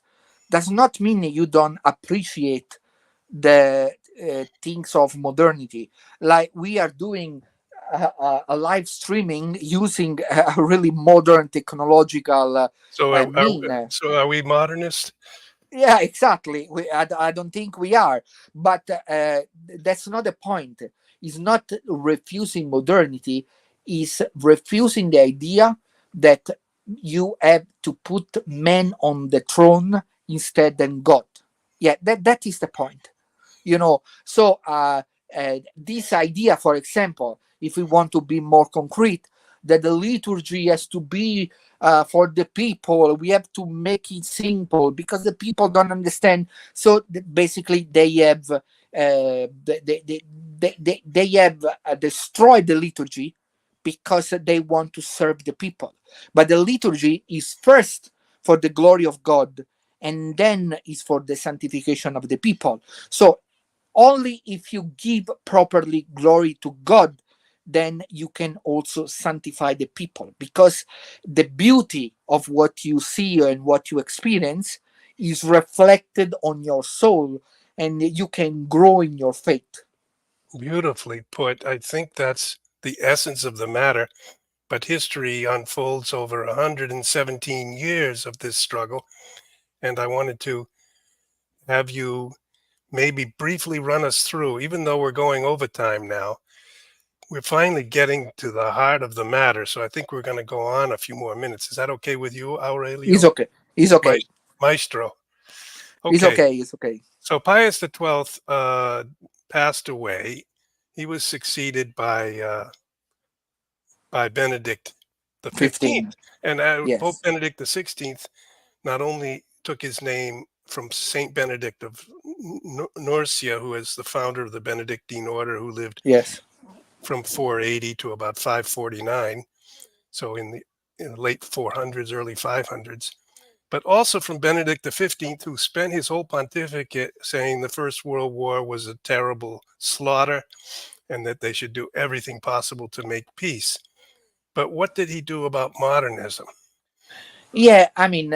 does not mean you don't appreciate the things of modernity. Like we are doing a live streaming using a really modern technological so mean. are we modernist? Yeah, exactly. I don't think we are, but that's not the point. It's not refusing modernity, is refusing the idea that you have to put man on the throne instead than God. Yeah, that is the point. So this idea, for example, if we want to be more concrete, that the liturgy has to be for the people, we have to make it simple because the people don't understand. So basically they have they have destroyed the liturgy because they want to serve the people, but the liturgy is first for the glory of God, and then is for the sanctification of the people. So only if you give properly glory to God, then you can also sanctify the people, because the beauty of what you see and what you experience is reflected on your soul, and you can grow in your faith. Beautifully put. I think that's the essence of the matter. But history unfolds over 117 years of this struggle. And I wanted to have you maybe briefly run us through, even though we're going overtime now, we're finally getting to the heart of the matter. So I think we're going to go on a few more minutes. Is that okay with you, It's Aurelio? okay. It's okay. Maestro. It's Okay. okay. It's okay. So Pius XII passed away. He was succeeded by Benedict the 15th. 15. And Pope Yes. Benedict the 16th not only took his name from Saint Benedict of Nursia, who is the founder of the Benedictine order, who lived Yes. from 480 to about 549, so in the late 400s, early 500s, but also from Benedict the 15th, who spent his whole pontificate saying the First World War was a terrible slaughter and that they should do everything possible to make peace. But what did he do about modernism? Yeah, I mean,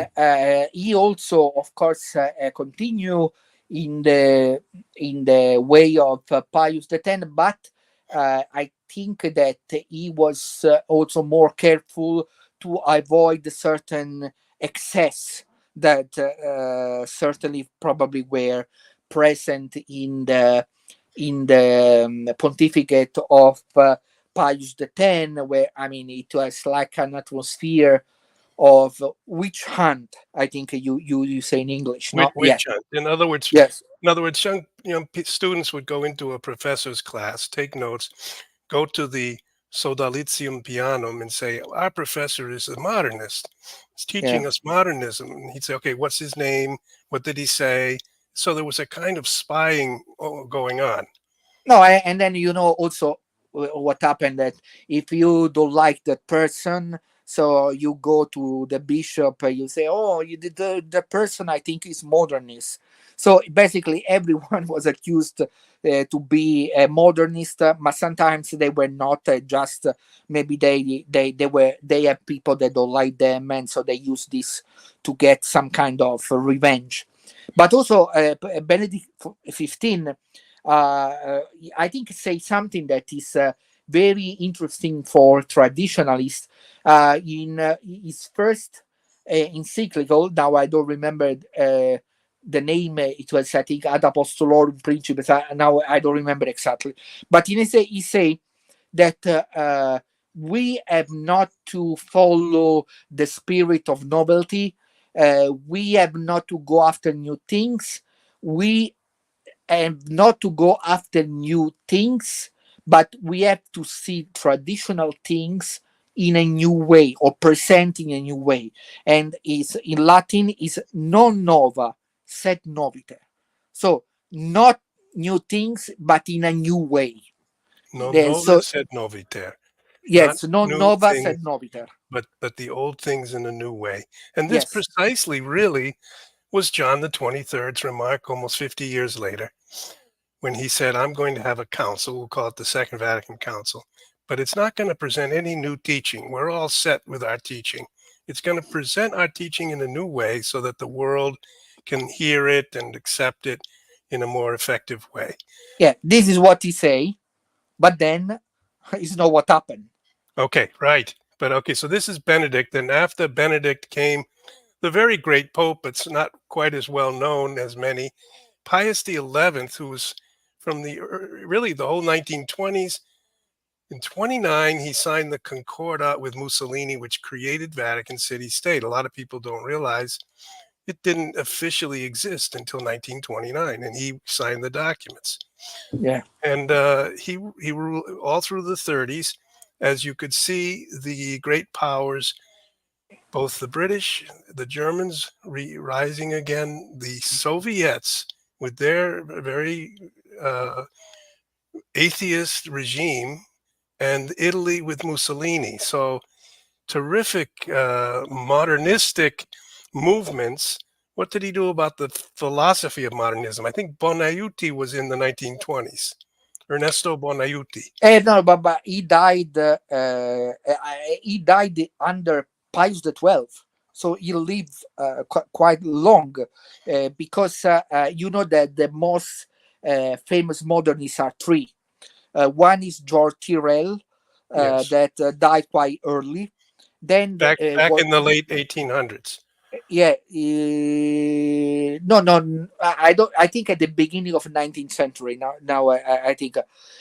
he also, of course, continue in the way of Pius X, but I think that he was also more careful to avoid certain excess. that certainly probably were present in the pontificate of Pius X, where I mean it was like an atmosphere of witch hunt. I think you say in English, no? Witch Yes, hunt. In other words, yes, students would go into a professor's class, take notes, go to the Sodalitium Pianum and say, "Our professor is a modernist. He's yeah. teaching us modernism." And he'd say, "Okay, what's his name? What did he say?" So there was a kind of spying going on. No, and then also what happened, that if you don't like that person, so you go to the bishop, you say, "Oh, the person I think is modernist." So basically, everyone was accused to be a modernist, but sometimes they were not. Just maybe they have people that don't like them, and so they use this to get some kind of revenge. But also, Benedict 15, I think, say something that is very interesting for traditionalists. In his first encyclical, now I don't remember the name. It was, I think, Ad Apostolorum Principes. Now I don't remember exactly, but he say that we have not to follow the spirit of novelty. We have not to go after new things. We and not to go after new things, but we have to see traditional things in a new way, or presenting a new way. And is in Latin is non nova sed noviter. So not new things, but in a new way. Non So novus et noviter, not yes, non new nova things, sed noviter. but the old things in a new way. And this Yes, precisely really was John the 23rd's remark almost 50 years later when he said, "I'm going to have a council, we'll call it the Second Vatican Council, but it's not going to present any new teaching. We're all set with our teaching. It's going to present our teaching in a new way so that the world can hear it and accept it in a more effective way." yeah, this is what he say, but then it's not what happened. Okay, right. But okay, so this is Benedict. And after Benedict came the very great Pope, but not quite as well known as many, Pius the 11th, who was from really the whole 1920s. In 29, he signed the Concordat with Mussolini, which created Vatican City State. A lot of people don't realize it didn't officially exist until 1929, and he signed the documents. Yeah. And he ruled all through the 30s. As you could see, the great powers, both the British, the Germans rising again, the Soviets with their very atheist regime, and Italy with Mussolini. So terrific modernistic movements. What did he do about the philosophy of modernism? I think Bonaiuti was in the 1920s. Ernesto Bonaiuti. No, but he died under Pius XII, so he lived quite long, because you know that the most famous modernists are three. One is George Tyrrell, Yes. that died quite early. Then Back was, in the late 1800s. yeah, no, no, I don't. I think at the beginning of 19th century. Now I think,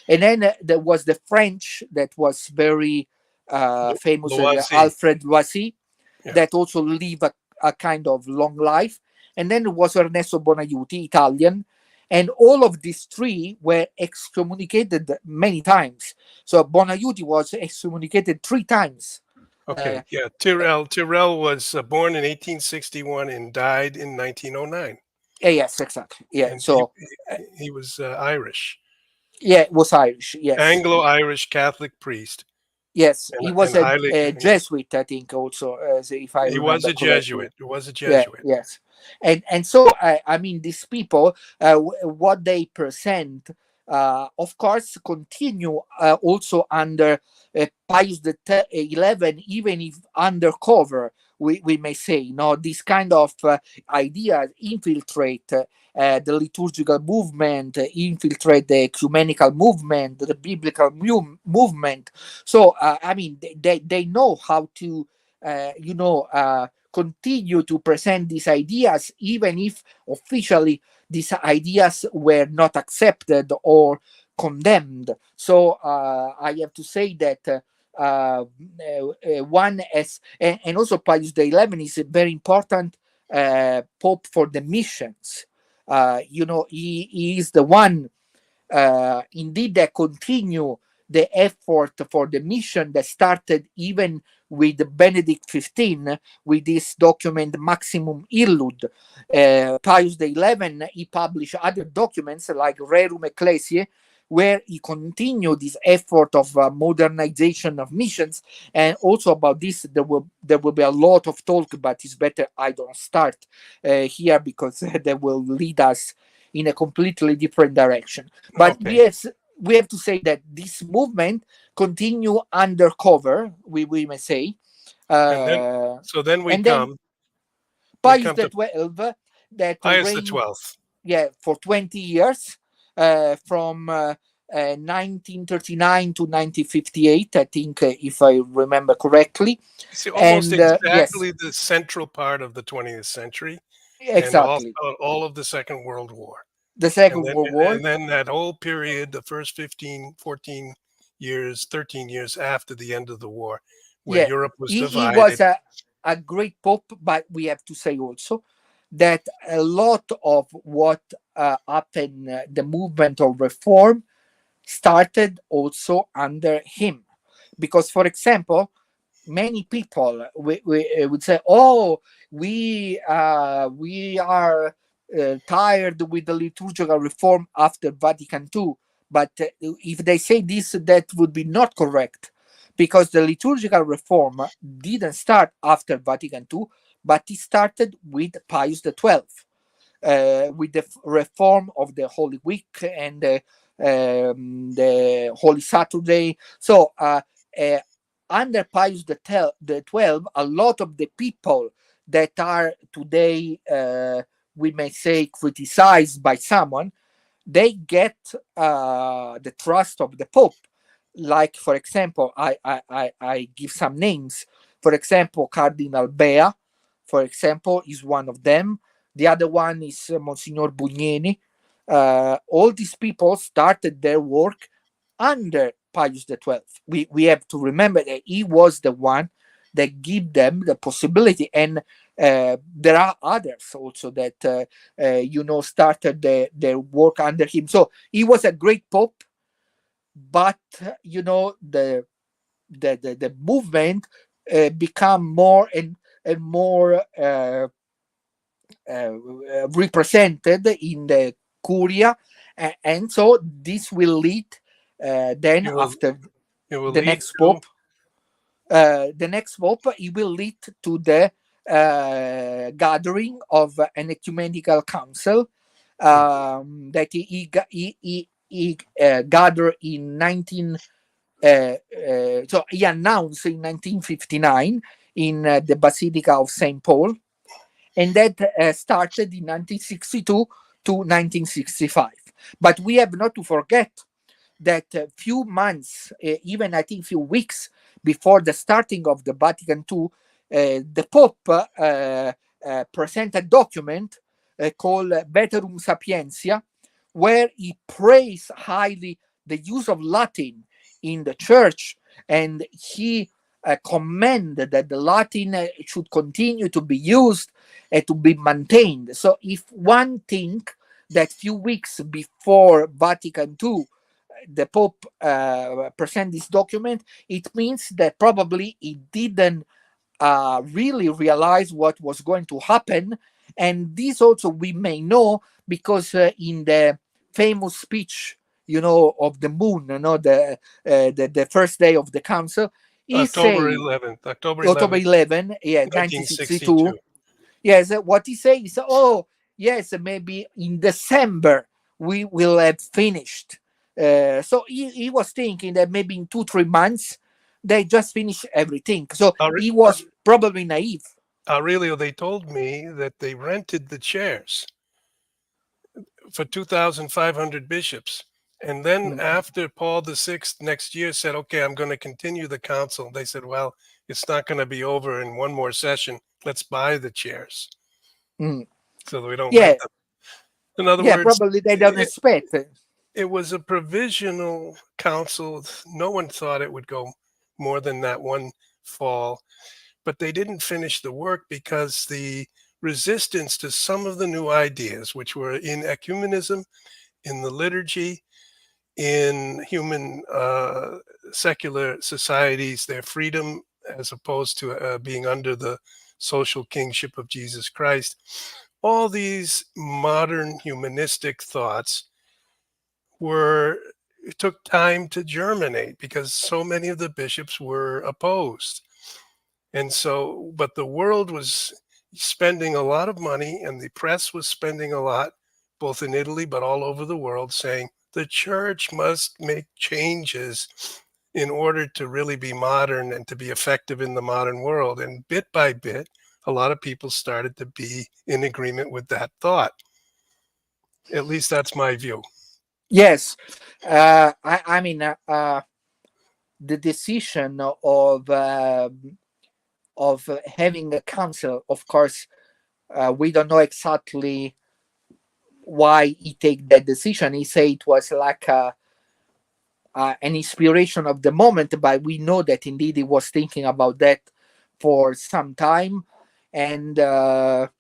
and then there was the French that was very famous, Loisy. Alfred Loisy, Yeah. that also live a kind of long life, and then there was Ernesto Bonaiuti, Italian, and all of these three were excommunicated many times. So Bonaiuti was excommunicated three times. Okay. Yeah. Tyrrell was born in 1861 and died in 1909. Yes, exactly. Yeah. And So he was Irish, yeah, it was Irish. Yes, Anglo-Irish Catholic priest, yes, he was and highly. a Jesuit, I think, also, if I He was remember a correctly. Jesuit. He was a Yeah, Jesuit. yes, and so I mean, these people, what they present, of course, continue also under Pius the 11, even if undercover. We may say, this kind of ideas infiltrate the liturgical movement, infiltrate the ecumenical movement, the biblical movement. So I mean, they know how to, continue to present these ideas, even if officially these ideas were not accepted or condemned. So I have to say that one as and also Pius XI is a very important pope for the missions. He is the one indeed that continue the effort for the mission that started even with Benedict XV with this document Maximum Illud. Pius XI, he published other documents like Rerum Ecclesiae, where he continued this effort of modernization of missions. And also about this, there will be a lot of talk, but it's better I don't start here because that will lead us in a completely different direction. But Okay. we have to say that this movement continue undercover, we may say, And then, uh, so then and then we Pius come to the 12th that Pius the reigned 12th. for 20 years, from 1939 to 1958, I think, if I remember correctly. See, almost And yes, exactly the central part of the 20th century, and also exactly, all of the Second World War. the And Second then World War. and then that whole period, the first 15, 14 years, 13 years after the end of the war, where Yeah, Europe was he was divided. a great pope, but we have to say also that a lot of what happened, the movement of reform, started also under him. Because, for example, many people would say, "Oh, we are tired with the liturgical reform after Vatican II." But if they say this, that would be not correct, because the liturgical reform didn't start after Vatican II, but it started with Pius XII, with the reform of the Holy Week and the Holy Saturday. So uh, under Pius the 12, a lot of the people that are today, we may say, criticized by someone, they get the trust of the Pope. Like, for example, I give some names. For example, Cardinal Bea, for example, is one of them. The other one is Monsignor Bugnini. All these people started their work under Pius XII. We have to remember that he was the one that gave them the possibility, and there are others also that started their work under him. So he was a great pope, but the movement become more and more represented in the Curia, and so this will lead then It will after it will the lead next to pope. The next pope, it will lead to the gathering of an ecumenical council that he gathered in 19. So he announced in 1959 in the Basilica of St. Paul, and that started in 1962 to 1965. But we have not to forget that a few months, even I think few weeks before the starting of the Vatican II, the Pope presented a document called Veterum Sapientia, where he praised highly the use of Latin in the church, and he commended that the Latin should continue to be used and to be maintained. So if one think that few weeks before Vatican II, the Pope present this document, it means that probably he didn't really realize what was going to happen. And this also we may know because in the famous speech, of the moon, the first day of the council, he October say, 11th, October October 11th, 11, yeah, 1962. 1962. Yes, what he says, oh, yes, maybe in December we will have finished. So he was thinking that maybe in 2-3 months they just finish everything. So Aure- he was probably naive. Aurelio, they told me that they rented the chairs for 2,500 bishops. And then Mm. after Paul VI next year said, okay, I'm going to continue the council, they said, well, it's not going to be over in one more session. let's buy the chairs Mm. so that we don't Yeah, rent them. In other yeah, words, probably they don't expect. it was a provisional council. No one thought it would go more than that one fall, but they didn't finish the work because the resistance to some of the new ideas, which were in ecumenism, in the liturgy, in human secular societies, their freedom as opposed to being under the social kingship of Jesus Christ, all these modern humanistic thoughts were it took time to germinate because so many of the bishops were opposed. And so, but the world was spending a lot of money and the press was spending a lot, both in Italy but all over the world, saying the church must make changes in order to really be modern and to be effective in the modern world. And bit by bit, a lot of people started to be in agreement with that thought. At least that's my view. Yes, I mean, the decision of having a council, of course, we don't know exactly why he take that decision. He said it was like an inspiration of the moment, but we know that indeed he was thinking about that for some time. And I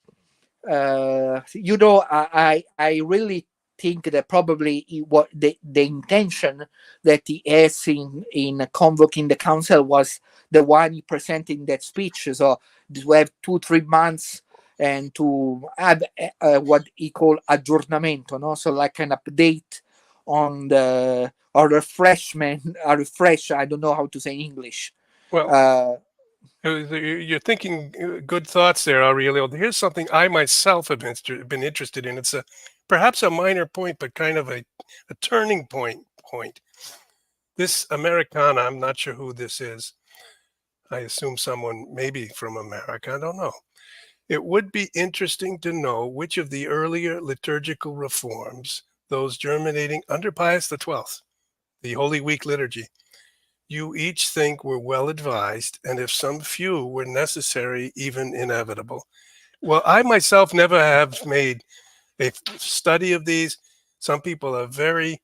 really think that probably what the intention that he has in convoking the council was the one he presented in that speech. So to have 2-3 months and to have what he called aggiornamento, no? So like an update on the or refreshment, a refresh. I don't know how to say in English. Well, Uh, you're thinking good thoughts there, Aurelio. Here's something I myself have been interested in. It's a perhaps a minor point, but kind of a turning point. This Americana, I'm not sure who this is. I assume someone maybe from America. I don't know. It would be interesting to know which of the earlier liturgical reforms, those germinating under Pius XII, the Holy Week liturgy, you each think were well advised, and if some few were necessary, even inevitable. Well, I myself never have made a study of these. Some people are very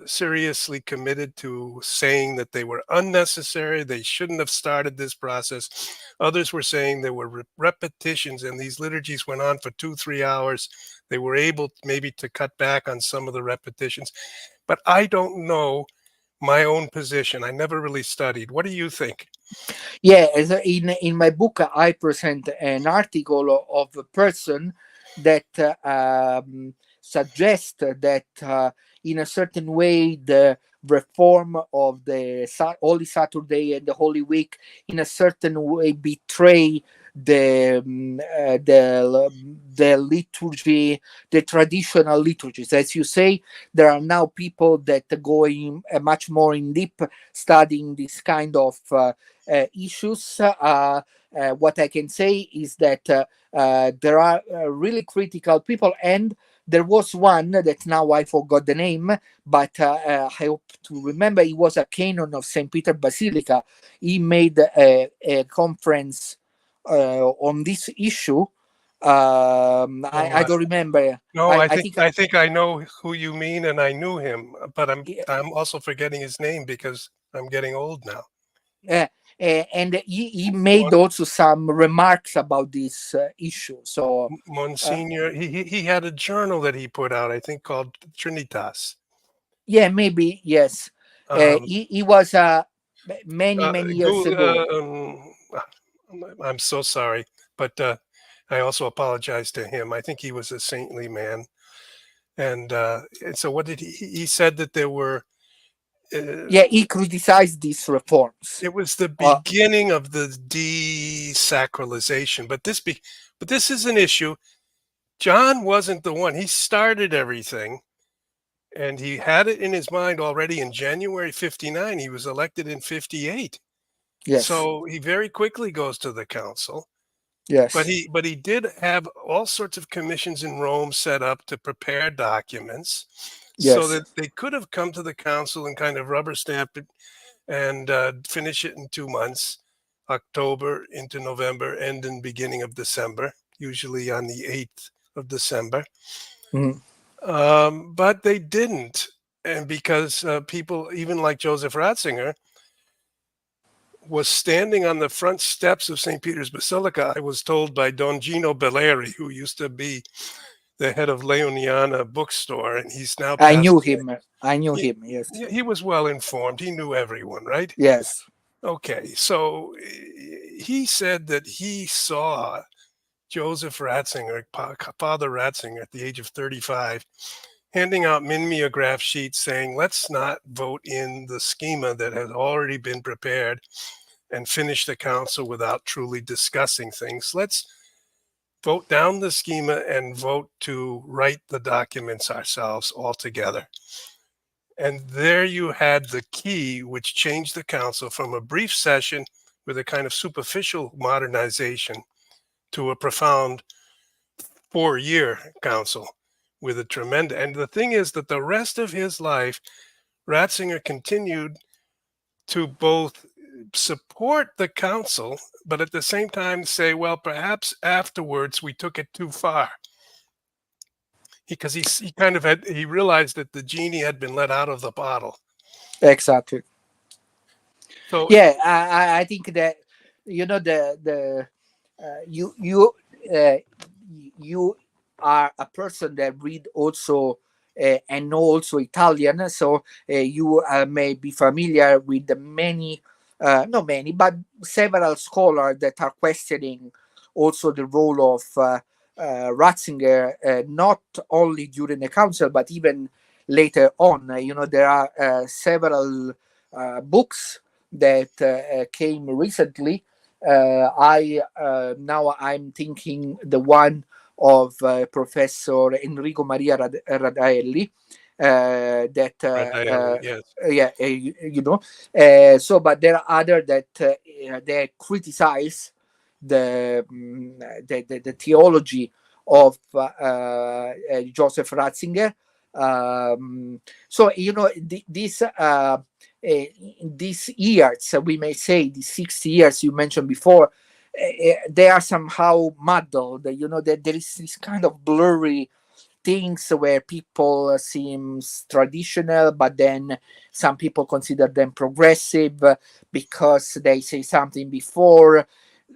seriously committed to saying that they were unnecessary. They shouldn't have started this process. Others were saying there were repetitions, and these liturgies went on for 2-3 hours. They were able maybe to cut back on some of the repetitions. But I don't know my own position. I never really studied. What do you think? Yeah, as in my book, I present an article of a person that suggests that in a certain way the reform of the Holy Saturday and the Holy Week in a certain way betray the liturgy, the traditional liturgies. As you say, there are now people that are going much more in deep studying this kind of issues. What I can say is that there are really critical people, and there was one that now I forgot the name, but I hope to remember. He was a canon of St. Peter Basilica. He made a conference on this issue. Oh, I don't remember. no, I, I I think think I think I know who you mean, and I knew him, but I'm uh, I'm also forgetting his name because I'm getting old now. uh, and he made also some remarks about this issue. So uh, Monsignor, he had a journal that he put out, I think called Trinitas. yeah, maybe yes. Um, He was many years Gul, ago. I'm so sorry, but I also apologize to him. I think he was a saintly man, and so what did he said that there were. Uh, Yeah, he criticized these reforms. it was the Uh, beginning of the desacralization, but this is an issue. John wasn't the one. He started everything, and he had it in his mind already in January 59. He was elected in 58. yes, So he very quickly goes to the council. But yes, he did have all sorts of commissions in Rome set up to prepare documents so yes, that they could have come to the council and kind of rubber stamp it and finish it in 2 months. October into November and in beginning of December, usually on the 8th of December. Mhm. But they didn't. And because people, even like Joseph Ratzinger, was standing on the front steps of St. Peter's Basilica, I was told by Don Gino Belleri, who used to be the head of Leoniana bookstore, and he's now I passed knew away. him. I knew He, him. Yes. he was well informed. He knew everyone, right? Yes. Okay, so he said that he saw Joseph Ratzinger, Father Ratzinger, at the age of 35, handing out mimeograph sheets saying, let's not vote in the schema that has already been prepared and finish the council without truly discussing things. Let's vote down the schema and vote to write the documents ourselves all together. And there you had the key which changed the council from a brief session with a kind of superficial modernization to a profound 4-year council with a tremendous. And the thing is that the rest of his life, Ratzinger continued to both support the council, but at the same time say, well, perhaps afterwards we took it too far. Because he kind of he realized that the genie had been let out of the bottle. Exactly. So Yeah, I think that the you uh, you are a person that read also and know also Italian, so you may be familiar with the many, not many, but several scholars that are questioning also the role of Ratzinger, not only during the council but even later on. There are several books that came recently. I Now I'm thinking the one of Professor Enrico Maria Radaelli, that yes, yeah, so, but there are other that they criticize the theology of Joseph Ratzinger. So these years, we may say, these 60 years you mentioned before, they are somehow muddled. That there is this kind of blurry things where people seems traditional, but then some people consider them progressive because they say something before.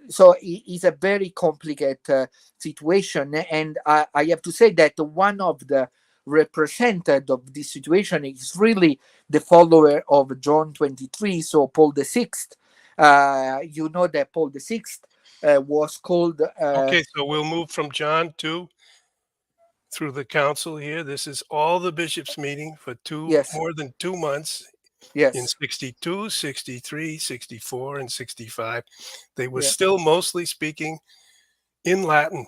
So it's a very complicated situation, and I have to say that one of the representative of this situation is really the follower of John 23, so Paul the Sixth. You know that Paul the Sixth was called okay, so we'll move from John 2 through the council here. This is all the bishops meeting for yes, more than 2 months in yes, 62, 63, 64, and 65. They were yeah, still mostly speaking in Latin,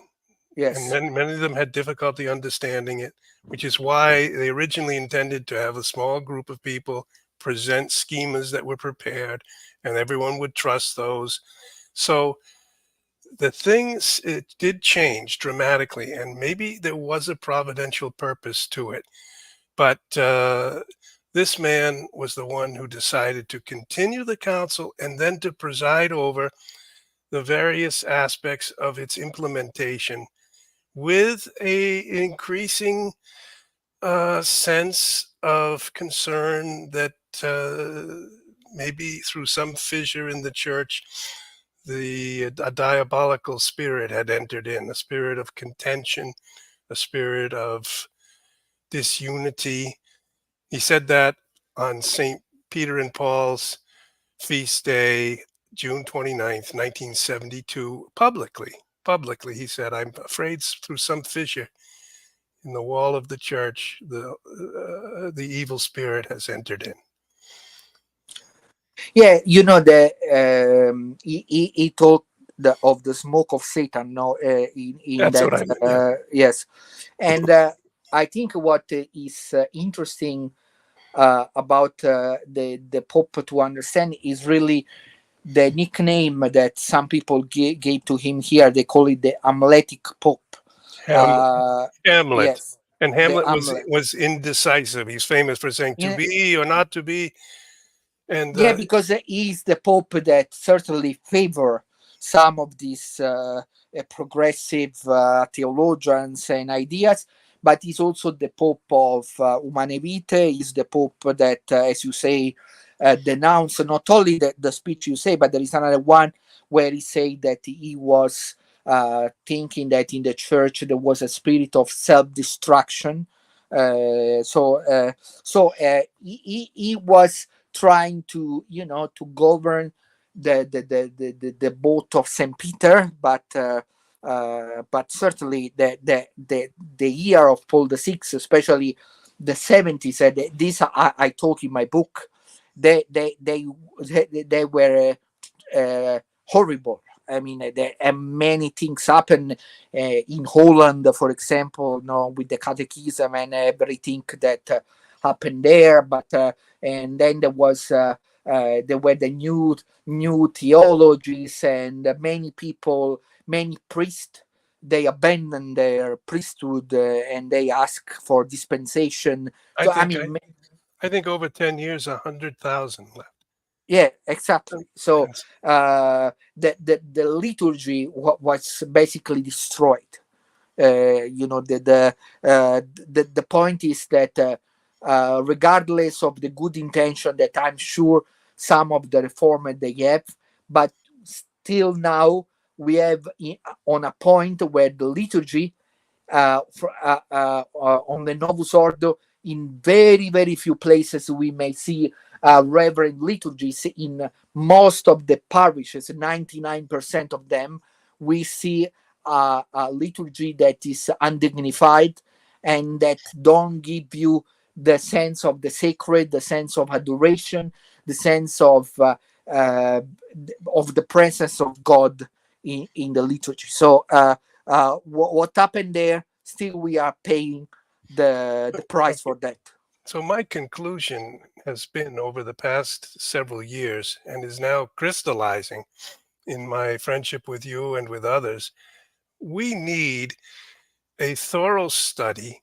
and yes, many of them had difficulty understanding it, which is why they originally intended to have a small group of people present schemas that were prepared, and everyone would trust those. So the things, it did change dramatically, and maybe there was a providential purpose to it. But this man was the one who decided to continue the council and then to preside over the various aspects of its implementation with a increasing sense of concern that maybe through some fissure in the church, a diabolical spirit had entered in, a spirit of contention, a spirit of disunity. He said that on St. Peter and Paul's feast day, June 29th, 1972, publicly. Publicly, he said, I'm afraid through some fissure in the wall of the church, the evil spirit has entered in. yeah. He told of the smoke of Satan. No, in That's that what I meant. Yeah. yes, and I think what is interesting about the Pope to understand is really the nickname that some people gave to him here. They call it the Amletic Pope. Hamlet. Uh, Hamlet. yes, And the Hamlet was Amlet. was indecisive. He's famous for saying to Yeah, be or not to be. And Yeah, because he's the Pope that certainly favor some of these progressive theologians and ideas, but he's also the Pope of Humane Vitae. He's the Pope that, as you say, denounce not only the speech you say, but there is another one where he said that he was thinking that in the church there was a spirit of self-destruction. He was trying to, to govern the boat of Saint Peter, but certainly the year of Paul VI, especially the 70s, this I talk in my book, they were horrible. I mean, many things happen in Holland, for example, with the catechism and everything that happened there. But and then there were the new theologies, and many people, many priests, they abandoned their priesthood and they ask for dispensation. I So I think mean, I think over 10 years, 100,000 left. yeah, exactly. So And the liturgy was basically destroyed. The point is that regardless of the good intention that I'm sure some of the reformers they have, but still now we have on a point where the liturgy on the Novus Ordo, in very, very few places we may see reverend liturgies. In most of the parishes, 99% of them, we see a liturgy that is undignified and that don't give you the sense of the sacred, the sense of adoration, the sense uh, of the presence of God in the liturgy. So what happened there, still we are paying the price okay. for that. So my conclusion has been over the past several years and is now crystallizing in my friendship with you and with others. We need a thorough study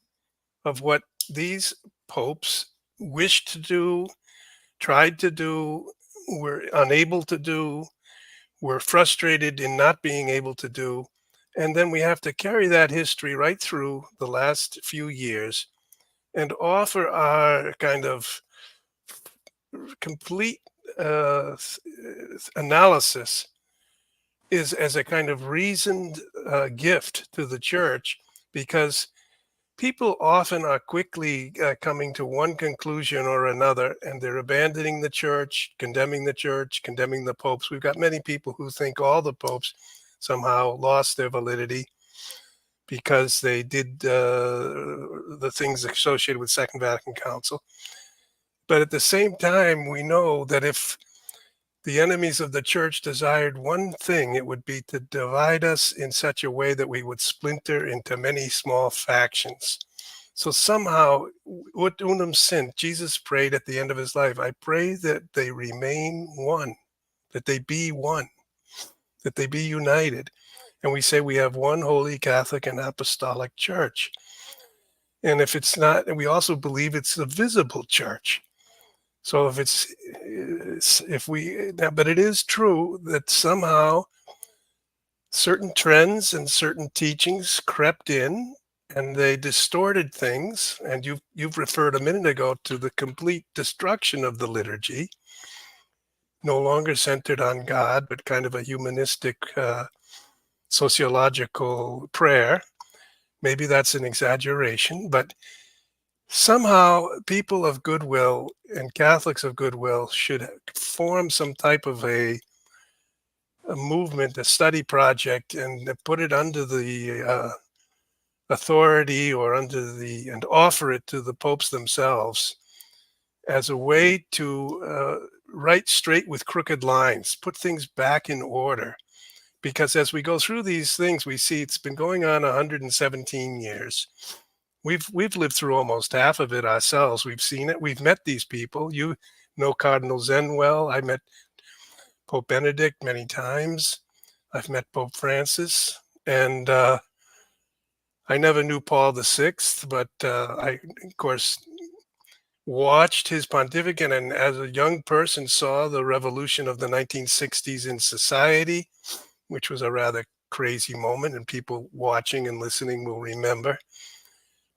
of what these popes wished to do, tried to do, were unable to do, were frustrated in not being able to do. And then we have to carry that history right through the last few years and offer our kind of complete uh, analysis is as a kind of reasoned gift to the church, because people often are quickly coming to one conclusion or another, and they're abandoning the church, condemning the popes. We've got many people who think all the popes somehow lost their validity because they did the things associated with Second Vatican Council. But at the same time, we know that if the enemies of the church desired one thing, it would be to divide us in such a way that we would splinter into many small factions. So somehow, ut unum sint, Jesus prayed at the end of his life, I pray that they remain one, that they be one, that they be united. And we say we have one holy Catholic and apostolic church. And if it's not, and we also believe it's a visible church. So if we, but it is true that somehow certain trends and certain teachings crept in and they distorted things. And you've referred a minute ago to the complete destruction of the liturgy, no longer centered on God, but kind of a humanistic, sociological prayer. Maybe that's an exaggeration, but somehow people of goodwill and Catholics of goodwill should form some type of a movement, a study project, and put it under the authority or and offer it to the popes themselves as a way to write straight with crooked lines, put things back in order. Because as we go through these things, we see it's been going on 117 years. We've lived through almost half of it ourselves. We've seen it. We've met these people. You know Cardinal Zen well. I met Pope Benedict many times. I've met Pope Francis, and I never knew Paul VI, but of course, watched his pontificate and as a young person saw the revolution of the 1960s in society, which was a rather crazy moment, and people watching and listening will remember.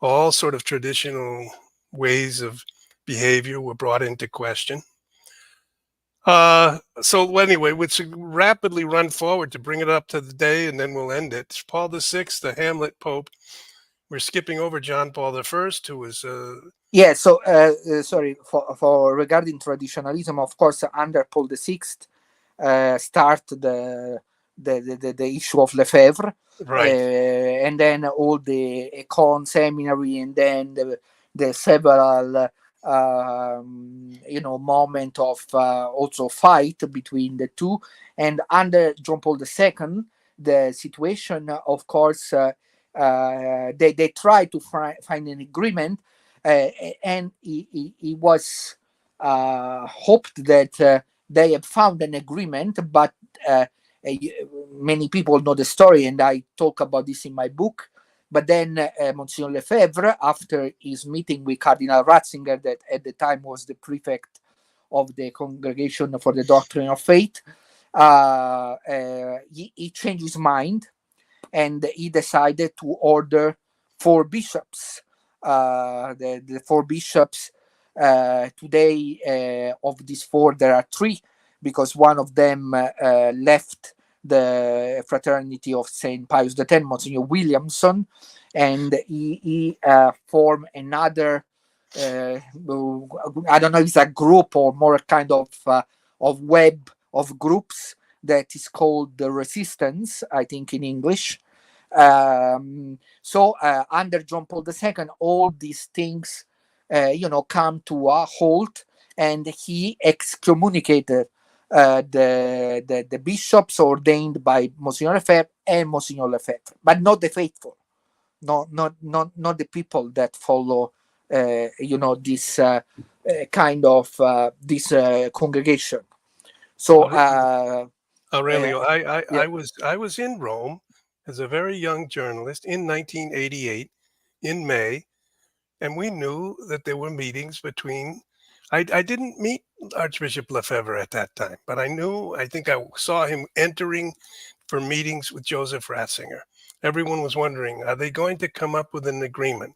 All sort of traditional ways of behavior were brought into question. So anyway, let's rapidly run forward to bring it up to the day, and then we'll end it. Paul VI, the Hamlet Pope. We're skipping over John Paul I, who was Yeah, so sorry for regarding traditionalism. Of course, under Paul VI, start the issue of Lefebvre, right. and then all the Econ seminary, and then the several moment of also fight between the two. And under John Paul II, the situation, of course, they try to find an agreement, and he was hoped that they have found an agreement, but many people know the story, and I talk about this in my book. But then Monsignor Lefebvre, after his meeting with Cardinal Ratzinger, that at the time was the prefect of the Congregation for the Doctrine of Faith, he changed his mind, and he decided to order 4 bishops. The 4 bishops, today, of these 4, there are 3, because one of them left the Fraternity of St. Pius X, Monsignor Williamson, and he formed another, I don't know if it's a group or more kind of web of groups that is called the Resistance, I think in English. So under John Paul II, all these things, come to a halt, and he excommunicated the bishops ordained by Monsignor Lefebvre and Monsignor Lefebvre, but not the faithful, not the people that follow, this kind of this congregation. So Aurelio, yeah, I was in Rome as a very young journalist in 1988 in May, and we knew that there were meetings between. I didn't meet Archbishop Lefebvre at that time, but I think I saw him entering for meetings with Joseph Ratzinger. Everyone was wondering, are they going to come up with an agreement?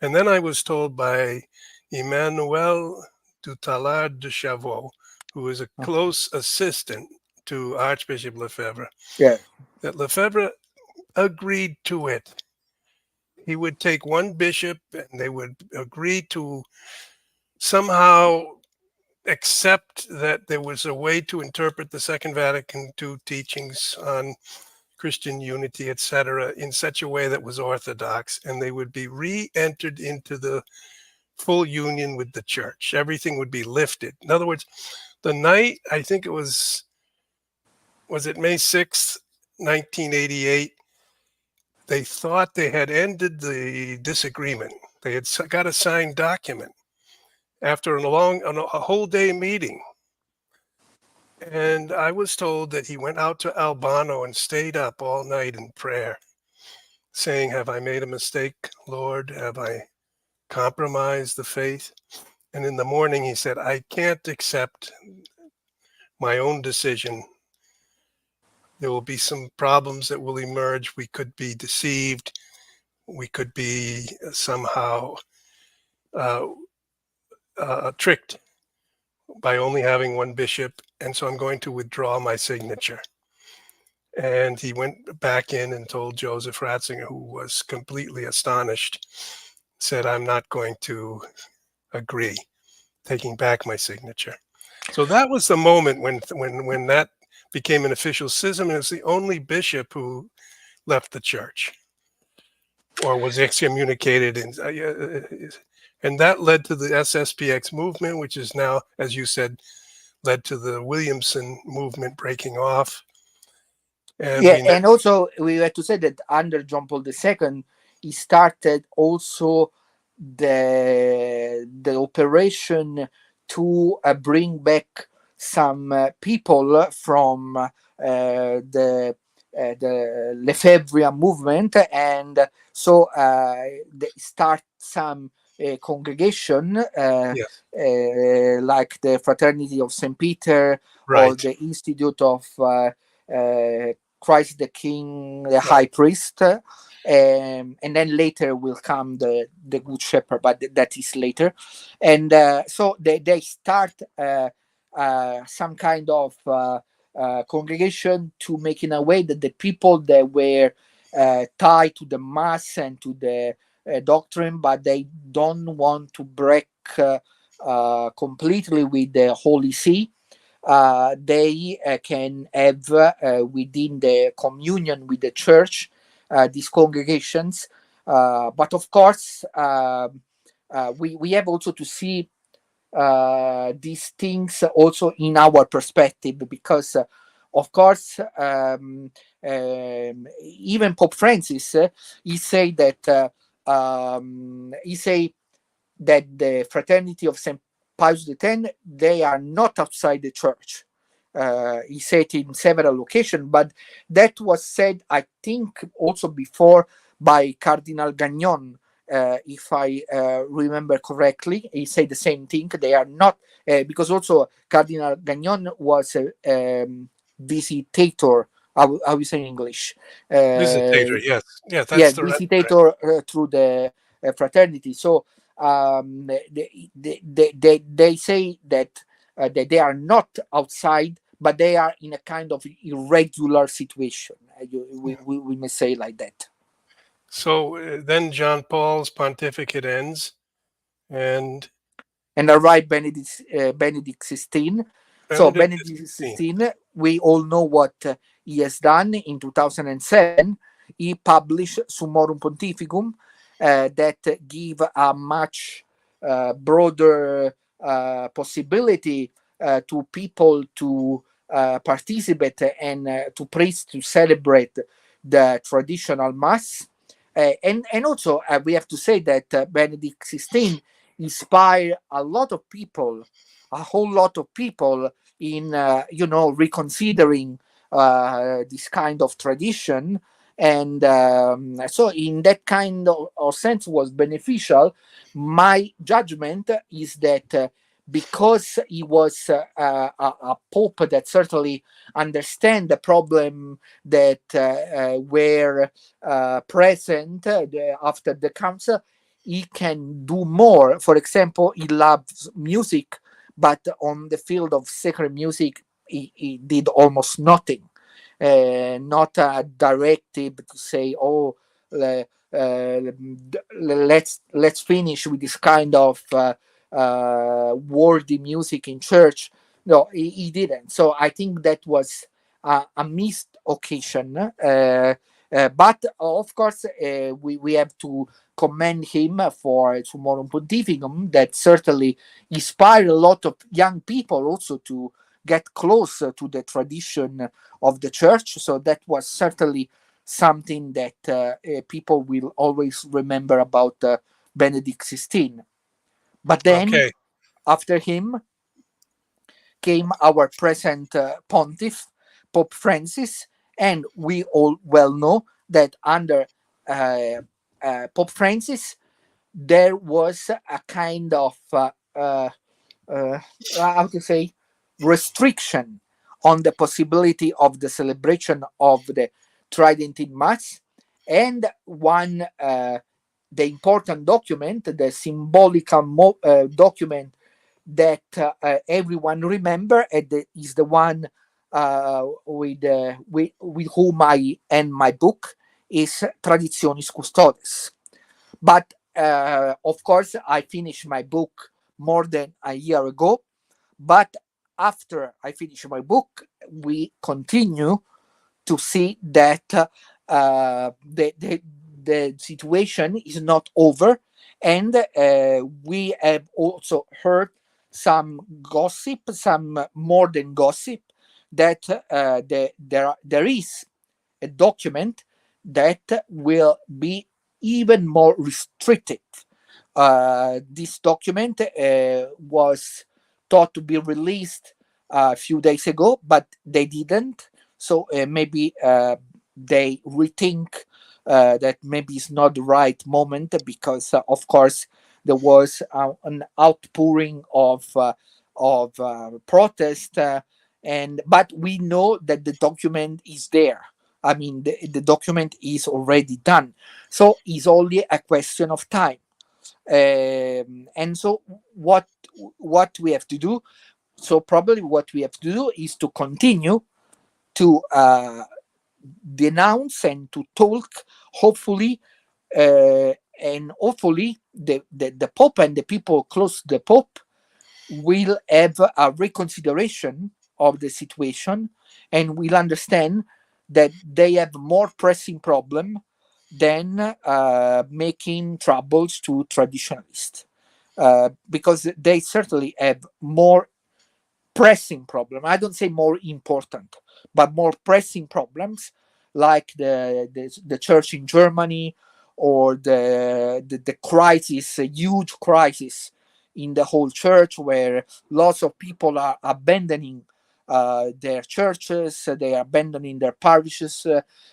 And then I was told by Emmanuel Dutallard de Chavaux, who was a close assistant to Archbishop Lefebvre, yeah, that Lefebvre agreed to it. He would take one bishop and they would agree to somehow accept that there was a way to interpret the Second Vatican II teachings on Christian unity, etc., in such a way that was orthodox, and they would be re-entered into the full union with the church. Everything would be lifted. In other words, the night, I think it was it May 6th, 1988, they thought they had ended the disagreement. They had got a signed document after a whole day meeting. And I was told that he went out to Albano and stayed up all night in prayer, saying, "Have I made a mistake, Lord? Have I compromised the faith?" And in the morning he said, "I can't accept my own decision. There will be some problems that will emerge. We could be deceived. We could be somehow uh, tricked by only having one bishop. And so I'm going to withdraw my signature." And he went back in and told Joseph Ratzinger, who was completely astonished, said, "I'm not going to agree, taking back my signature." So that was the moment when that became an official schism, and it was the only bishop who left the church or was excommunicated. And that led to the SSPX movement, which is now, as you said, led to the Williamson movement breaking off. And yeah. And also we have to say that under John Paul II, he started also the operation to bring back some people from the Lefebvre movement, and so they start some congregation, Yes. like the Fraternity of St. Peter or Right. the Institute of Christ the King, the Right. High Priest. And then later will come the Good Shepherd, but that is later. And so they start some kind of congregation to make in a way that the people that were tied to the mass and to the doctrine, but they don't want to break completely with the Holy See. They can have within the communion with the church these congregations. But of course, we have also to see these things also in our perspective, because of course, even Pope Francis, he say that he say that the Fraternity of St. Pius X, they are not outside the church. He said in several occasions, but that was said, I think, also before by Cardinal Gagnon. If I remember correctly, he said the same thing. They are not, because also Cardinal Gagnon was a visitator. How we say in English? Visitator. Yes. Yes. Yeah, That's the right. visitator through the fraternity. So they say that they are not outside, but they are in a kind of irregular situation. We may say like that. So then John Paul's pontificate ends, and And arrived Benedict XVI. So Benedict the Benedict 16th. XVI, we all know what he has done. In 2007, he published Summorum Pontificum that give a much broader possibility to people to participate and to priest to celebrate the traditional mass. And also we have to say that Benedict XVI inspire a lot of people, a whole lot of people in reconsidering this kind of tradition. And so in that kind of sense was beneficial. My judgment is that because he was a pope that certainly understand the problem that were present after the council, he can do more. For example, he loves music, but on the field of sacred music, he did almost nothing. Not a directive to say, "Oh, let's finish with this kind of worthy music in church." No, he didn't. So I think that was a missed occasion. But of course, we have to commend him for Summorum Pontificum, that certainly inspired a lot of young people also to get closer to the tradition of the church. So that was certainly something that people will always remember about Benedict XVI. But then, Okay. after him, came our present pontiff, Pope Francis, and we all well know that under Pope Francis, there was a kind of uh, how to say restriction on the possibility of the celebration of the Tridentine Mass, and one the important document, the symbolical document that everyone remember, and is the one with whom I end my book, is Traditionis Custodes. But of course, I finished my book more than a year ago. But after I finish my book, we continue to see that the situation is not over. And we have also heard some gossip, some modern gossip, that there is a document that will be even more restricted. This document was thought to be released a few days ago, but they didn't. So maybe they rethink that maybe it's not the right moment, because, of course, there was an outpouring of protest, and but we know that the document is there. I mean, the document is already done, so it's only a question of time. And so what we have to do, so probably what we have to do is to continue to denounce and to talk, hopefully, and hopefully the Pope and the people close to the Pope will have a reconsideration of the situation and will understand that they have more pressing problem than making troubles to traditionalists, because they certainly have more pressing problem. I don't say more important, but more pressing problems, like the church in Germany, or the crisis, a huge crisis in the whole church, where lots of people are abandoning their churches, they are abandoning their parishes,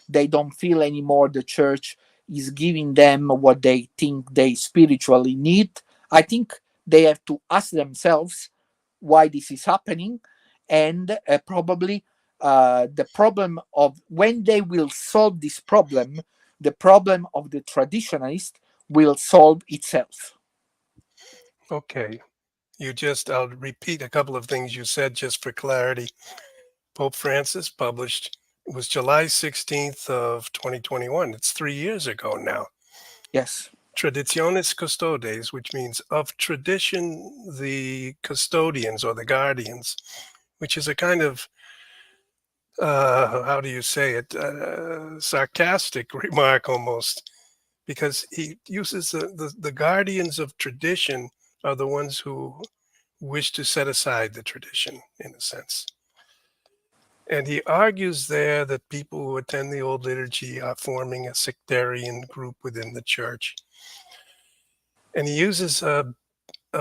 they don't feel anymore the church is giving them what they think they spiritually need. I think they have to ask themselves why this is happening, and probably the problem of when they will solve this problem, the problem of the traditionalist will solve itself. Okay. I'll repeat a couple of things you said just for clarity. Pope Francis published, it was July 16th of 2021. It's 3 years ago now. Yes. Traditionis Custodes, which means of tradition, the custodians or the guardians, which is a kind of, how do you say it, sarcastic remark almost, because he uses the guardians of tradition are the ones who wish to set aside the tradition, in a sense. And he argues there that people who attend the old liturgy are forming a sectarian group within the church. And he uses a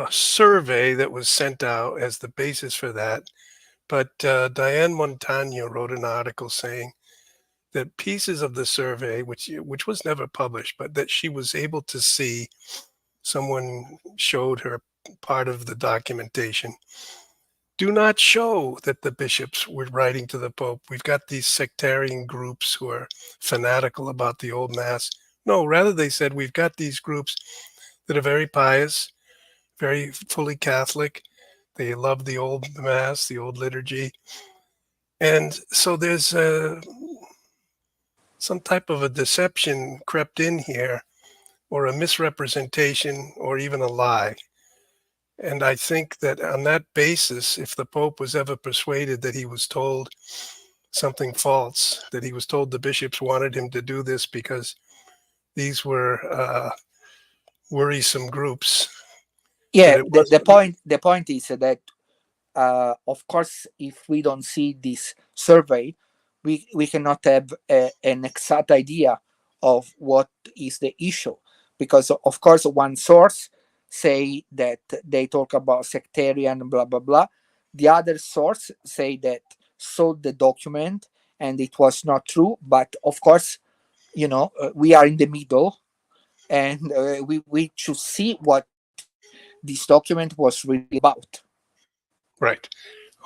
survey that was sent out as the basis for that. But Diane Montagno wrote an article saying that pieces of the survey, which was never published, but that she was able to see, someone showed her part of the documentation, do not show that the bishops were writing to the Pope. We've got these sectarian groups who are fanatical about the old Mass. No, rather they said we've got these groups that are very pious, very fully Catholic. They love the old Mass, the old liturgy. And so there's some type of a deception crept in here, or a misrepresentation, or even a lie. And I think that on that basis, if the Pope was ever persuaded that he was told something false, that he was told the bishops wanted him to do this because these were worrisome groups, that Yeah, it the wasn't point the point is that of course, if we don't see this survey, we cannot have an exact idea of what is the issue, because of course one source say that they talk about sectarian blah blah blah, the other source say that saw the document and it was not true, but of course, we are in the middle, and we should see what this document was really about. right.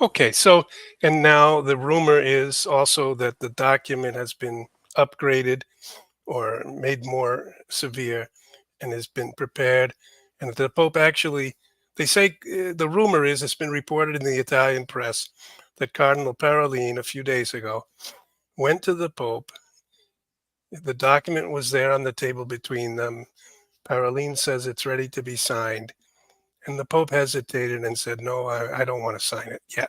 Okay, so, and now the rumor is also that the document has been upgraded or made more severe and has been prepared. And the Pope actually, they say, the rumor is, it's been reported in the Italian press that Cardinal Parolin a few days ago went to the Pope. The document was there on the table between them. Parolin says it's ready to be signed. And the Pope hesitated and said, no, I don't want to sign it yet.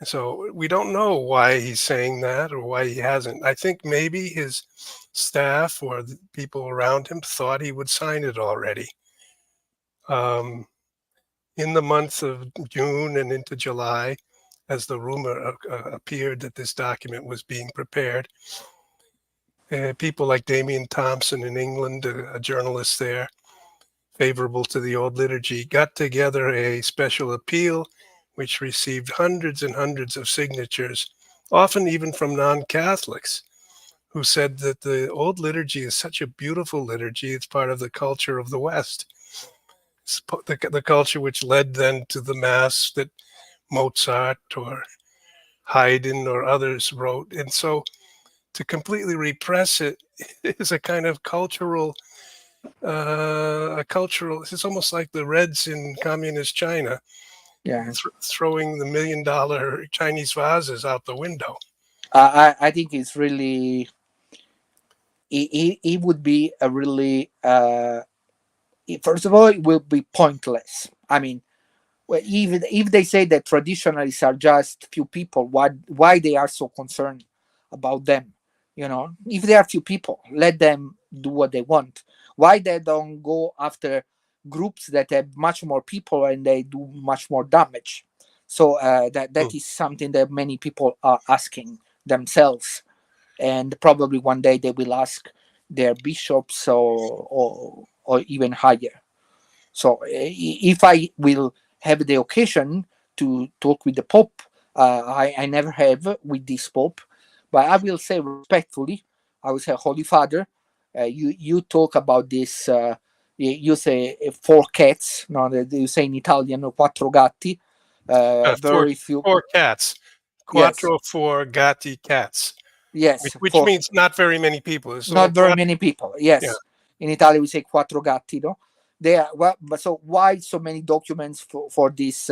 So we don't know why he's saying that or why he hasn't. I think maybe his staff or the people around him thought he would sign it already. Um, in the month of June and into July, as the rumor appeared that this document was being prepared, people like Damian Thompson in England, a journalist there, favorable to the old liturgy, got together a special appeal which received hundreds and hundreds of signatures, often even from non-Catholics, who said that the old liturgy is such a beautiful liturgy. It's part of the culture of the West. the culture which led then to the mass that Mozart or Haydn or others wrote. And so to completely repress it is a kind of cultural, it's almost like the Reds in communist China Yeah. throwing the $1 million Chinese vases out the window. I think it's really it would be a really first of all it will be pointless. I mean, well, even if they say that traditionalists are just few people, why they are so concerned about them? You know, if they are few people, let them do what they want. Why they don't go after groups that have much more people and they do much more damage? So that Hmm. is something that many people are asking themselves, and probably one day they will ask their bishops or even higher. So if I will have the occasion to talk with the Pope, I never have with this Pope, but I will say respectfully, I will say, Holy Father, you talk about this, you say four cats, no, you say in Italian, quattro gatti, Four very few, four cats, yes, quattro four gatti cats, which, yes, which four, means not very many people. It's not only very quattro. many people. Yeah. Yes, in Italy we say quattro gatti. No, they are. Well, but so why so many documents for this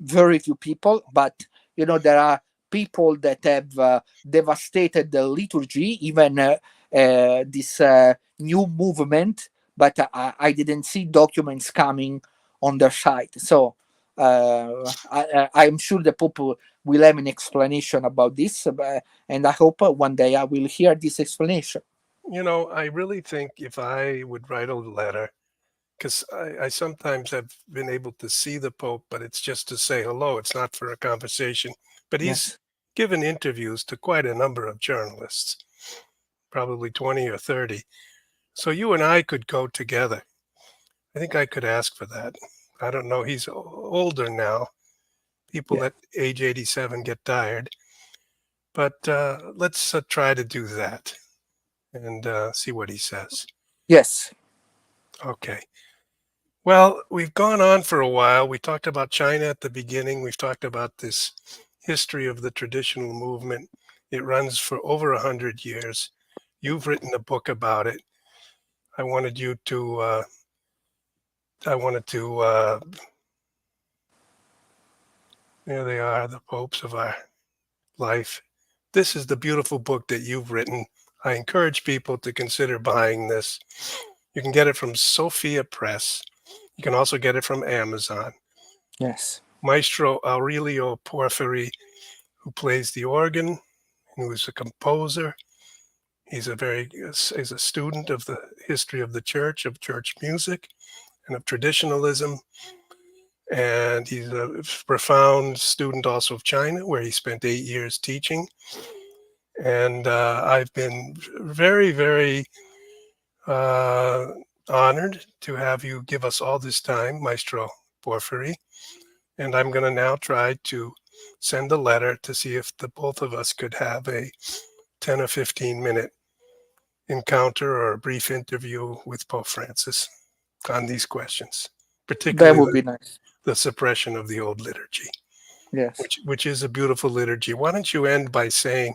very few people? But you know there are people that have devastated the liturgy, even this new movement. But I didn't see documents coming on their side. So I'm sure the Pope will have an explanation about this, and I hope one day I will hear this explanation. I really think if I would write a letter, because I sometimes have been able to see the Pope, but it's just to say hello. It's not for a conversation. But he's Yes, given interviews to quite a number of journalists, probably 20 or 30. So you and I could go together. I think I could ask for that. I don't know. He's older now. People yeah, at age 87 get tired. But let's try to do that and see what he says. yes, Okay. Well, we've gone on for a while. We talked about China at the beginning. We've talked about this history of the traditional movement. It runs for over 100 years. You've written a book about it. I wanted you to. I wanted to. There they are, the popes of our life. This is the beautiful book that you've written. I encourage people to consider buying this. You can get it from Sophia Press. You can also get it from Amazon. yes, Maestro Aurelio Porfiri, who plays the organ, who is a composer. He's a student of the history of the church, of church music, and of traditionalism. And he's a profound student also of China, where he spent 8 years teaching. And I've been very, very uh, honored to have you give us all this time, Maestro Porfiri. And I'm going to now try to send a letter to see if the both of us could have a 10 or 15-minute encounter or a brief interview with Pope Francis on these questions, that particularly would be nice. the suppression of the old liturgy, Yes, which is a beautiful liturgy. Why don't you end by saying,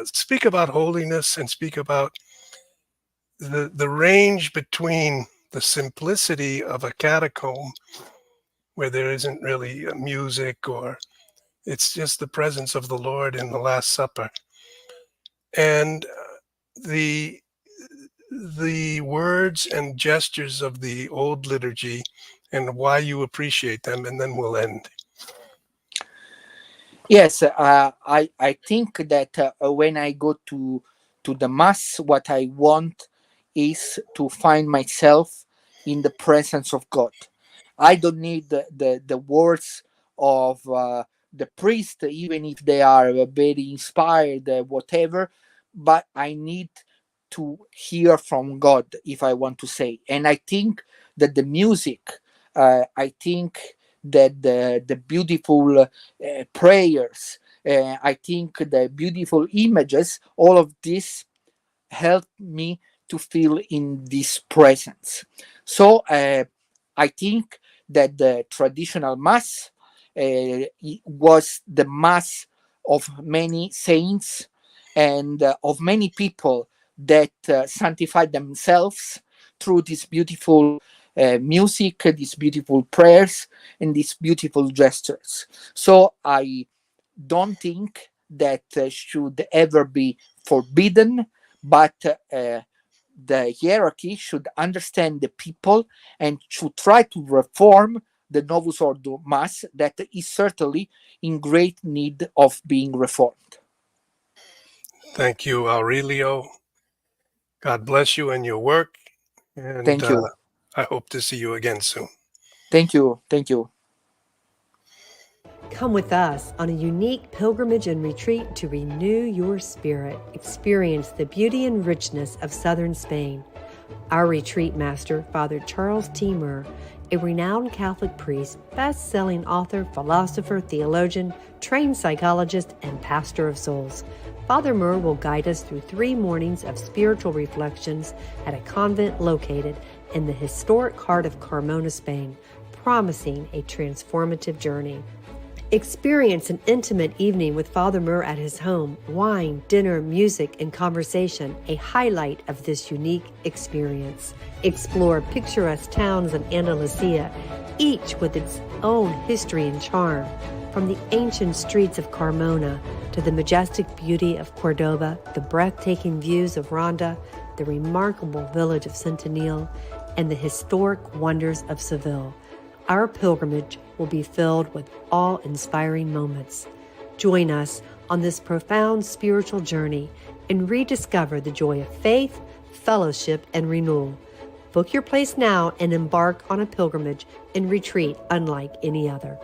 speak about holiness and speak about the range between the simplicity of a catacomb where there isn't really music or it's just the presence of the Lord in the Last Supper, and the the words and gestures of the old liturgy and why you appreciate them, and then we'll end. yes. I think that when I go to the mass, what I want is to find myself in the presence of God. I don't need the words of the priest, even if they are very inspired, whatever. But I need to hear from God if I want to say. And I think that the music, I think that the beautiful prayers, I think the beautiful images, all of this help me to feel in this presence. So I think that the traditional Mass was the Mass of many saints and of many people that sanctified themselves through this beautiful music, these beautiful prayers, and these beautiful gestures. So I don't think that should ever be forbidden, but the hierarchy should understand the people and should try to reform the Novus Ordo Mass that is certainly in great need of being reformed. Thank you, Aurelio. God bless you and your work. And Thank you. I hope to see you again soon. Thank you. Thank you. Come with us on a unique pilgrimage and retreat to renew your spirit. Experience the beauty and richness of southern Spain. Our retreat master, Father Charles T. Murr, a renowned Catholic priest, best-selling author, philosopher, theologian, trained psychologist, and pastor of souls. Father Murr will guide us through 3 mornings of spiritual reflections at a convent located in the historic heart of Carmona, Spain, promising a transformative journey. Experience an intimate evening with Father Murr at his home. Wine, dinner, music, and conversation, a highlight of this unique experience. Explore picturesque towns in Andalusia, each with its own history and charm. From the ancient streets of Carmona to the majestic beauty of Cordoba, the breathtaking views of Ronda, the remarkable village of Centenil, and the historic wonders of Seville. Our pilgrimage will be filled with awe-inspiring moments. Join us on this profound spiritual journey and rediscover the joy of faith, fellowship, and renewal. Book your place now and embark on a pilgrimage and retreat unlike any other.